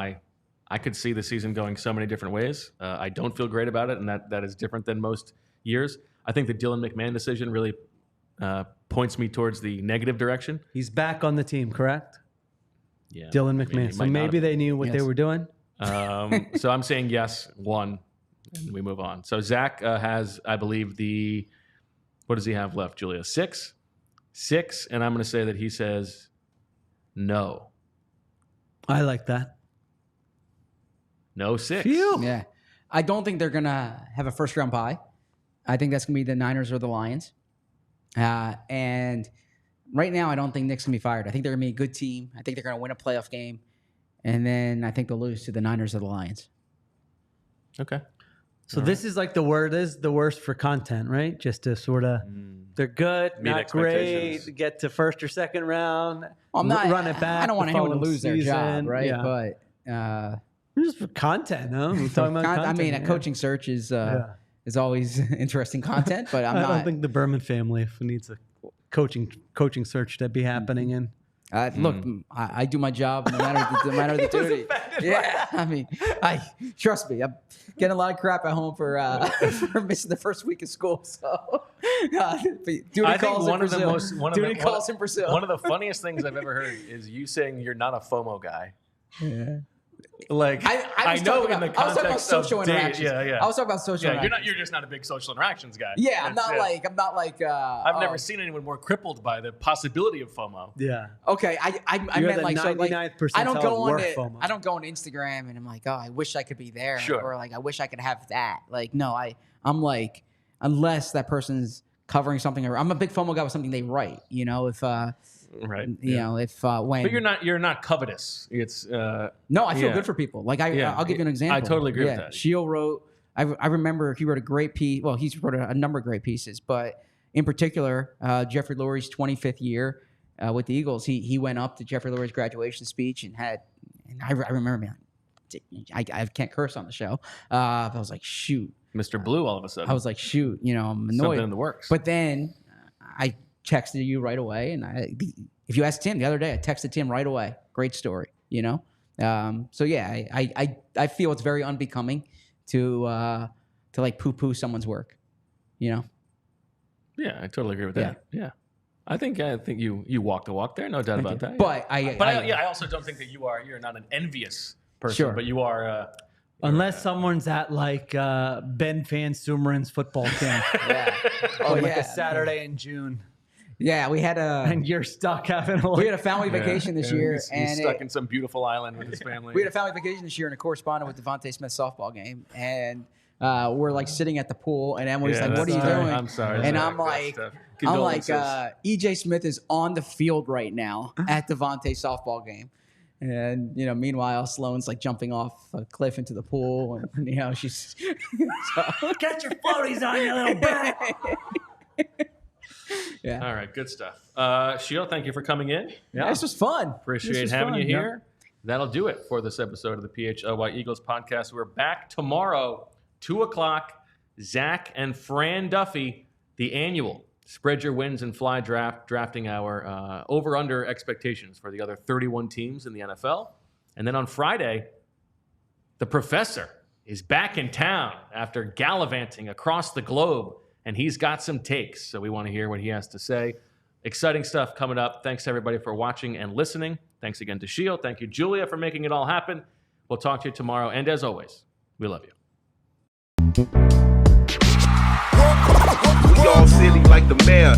I could see the season going so many different ways. I don't feel great about it, and that is different than most years. I think the Dylan McMahon decision really points me towards the negative direction. He's back on the team, correct? Yeah, Dylan McMahon. So maybe they knew what they were doing. So I'm saying yes, 1, and we move on. So Zach has, I believe, what does he have left, Julia? 6, and I'm going to say that he says no. I like that. No 6. Phew. Yeah. I don't think they're going to have a first-round bye. I think that's going to be the Niners or the Lions. And right now, I don't think Nick's going to be fired. I think they're going to be a good team. I think they're going to win a playoff game. And then I think they'll lose to the Niners or the Lions. Okay. So this is like the worst for content, right? Just to sort of, they're good, Meet not great, get to first or second round, Well, I'm not, run it back. I don't want the anyone to following lose their season. job, right? Yeah. But just for content, huh? We're talking about content. I mean, a coaching search is always interesting content, but I don't think the Berman family needs a coaching search to be happening in. Look, I do my job no matter the duty. Yeah, I mean, trust me, I'm getting a lot of crap at home for missing the first week of school. So, duty calls in Brazil. Calls in Brazil. One of the funniest things I've ever heard is you saying you're not a FOMO guy. Yeah. Like I know in the context about social of interactions. yeah. I was talking about social interactions. You're just not a big social interactions guy. Yeah, I'm not like. I've never seen anyone more crippled by the possibility of FOMO. Yeah. Okay, I meant like so like 99th I don't go on FOMO. I don't go on Instagram and I'm like, oh, I wish I could be there, Sure. or like I wish I could have that. Like no, I'm like unless that person's covering something, or I'm a big FOMO guy with something they write. You know, if right, you know, if when. But you're not covetous. It's no, I feel good for people. Like I'll give you an example. I totally agree with that. Sheil wrote. I remember he wrote a great piece. Well, he's wrote a number of great pieces, but in particular, Jeffrey Lurie's 25th year with the Eagles. He went up to Jeffrey Lurie's graduation speech and I remember, man, I can't curse on the show. I was like, shoot, Mr. Blue. All of a sudden, I was like, shoot, you know, I'm annoyed. Something in the works. But then I texted you right away, and if you asked Tim the other day, I texted Tim right away. Great story, you know. So yeah, I feel it's very unbecoming to like poo-poo someone's work, you know. Yeah, I totally agree with that. Yeah. I think you walk the walk there, no doubt about that. But I also don't think that you're not an envious person, Sure. but you are. Unless someone's at like Ben Van Sumeren's football camp, yeah. on like a Saturday in June. Yeah, we had and you're stuck having a family vacation this year, he's stuck in some beautiful island with his family. We had a family vacation this year, and a correspondent with DeVonta Smith softball game, and we're like sitting at the pool, and Emily's like, "What are you doing?" I'm sorry, and I'm like, EJ Smith is on the field right now at DeVonta's softball game. And, you know, meanwhile, Sloan's like jumping off a cliff into the pool. And, you know, she's. Get your floaties on, you little bat. Yeah. All right. Good stuff. Sheil, thank you for coming in. Yeah. This was fun. Appreciate having you here. That'll do it for this episode of the PHLY Eagles podcast. We're back tomorrow, 2:00. Zach and Fran Duffy, the annual Spread Your Wins and Fly draft, drafting our over-under expectations for the other 31 teams in the NFL. And then on Friday, the professor is back in town after gallivanting across the globe, and he's got some takes, so we want to hear what he has to say. Exciting stuff coming up. Thanks, everybody, for watching and listening. Thanks again to Sheil. Thank you, Julia, for making it all happen. We'll talk to you tomorrow, and as always, we love you. We all silly like the mayor.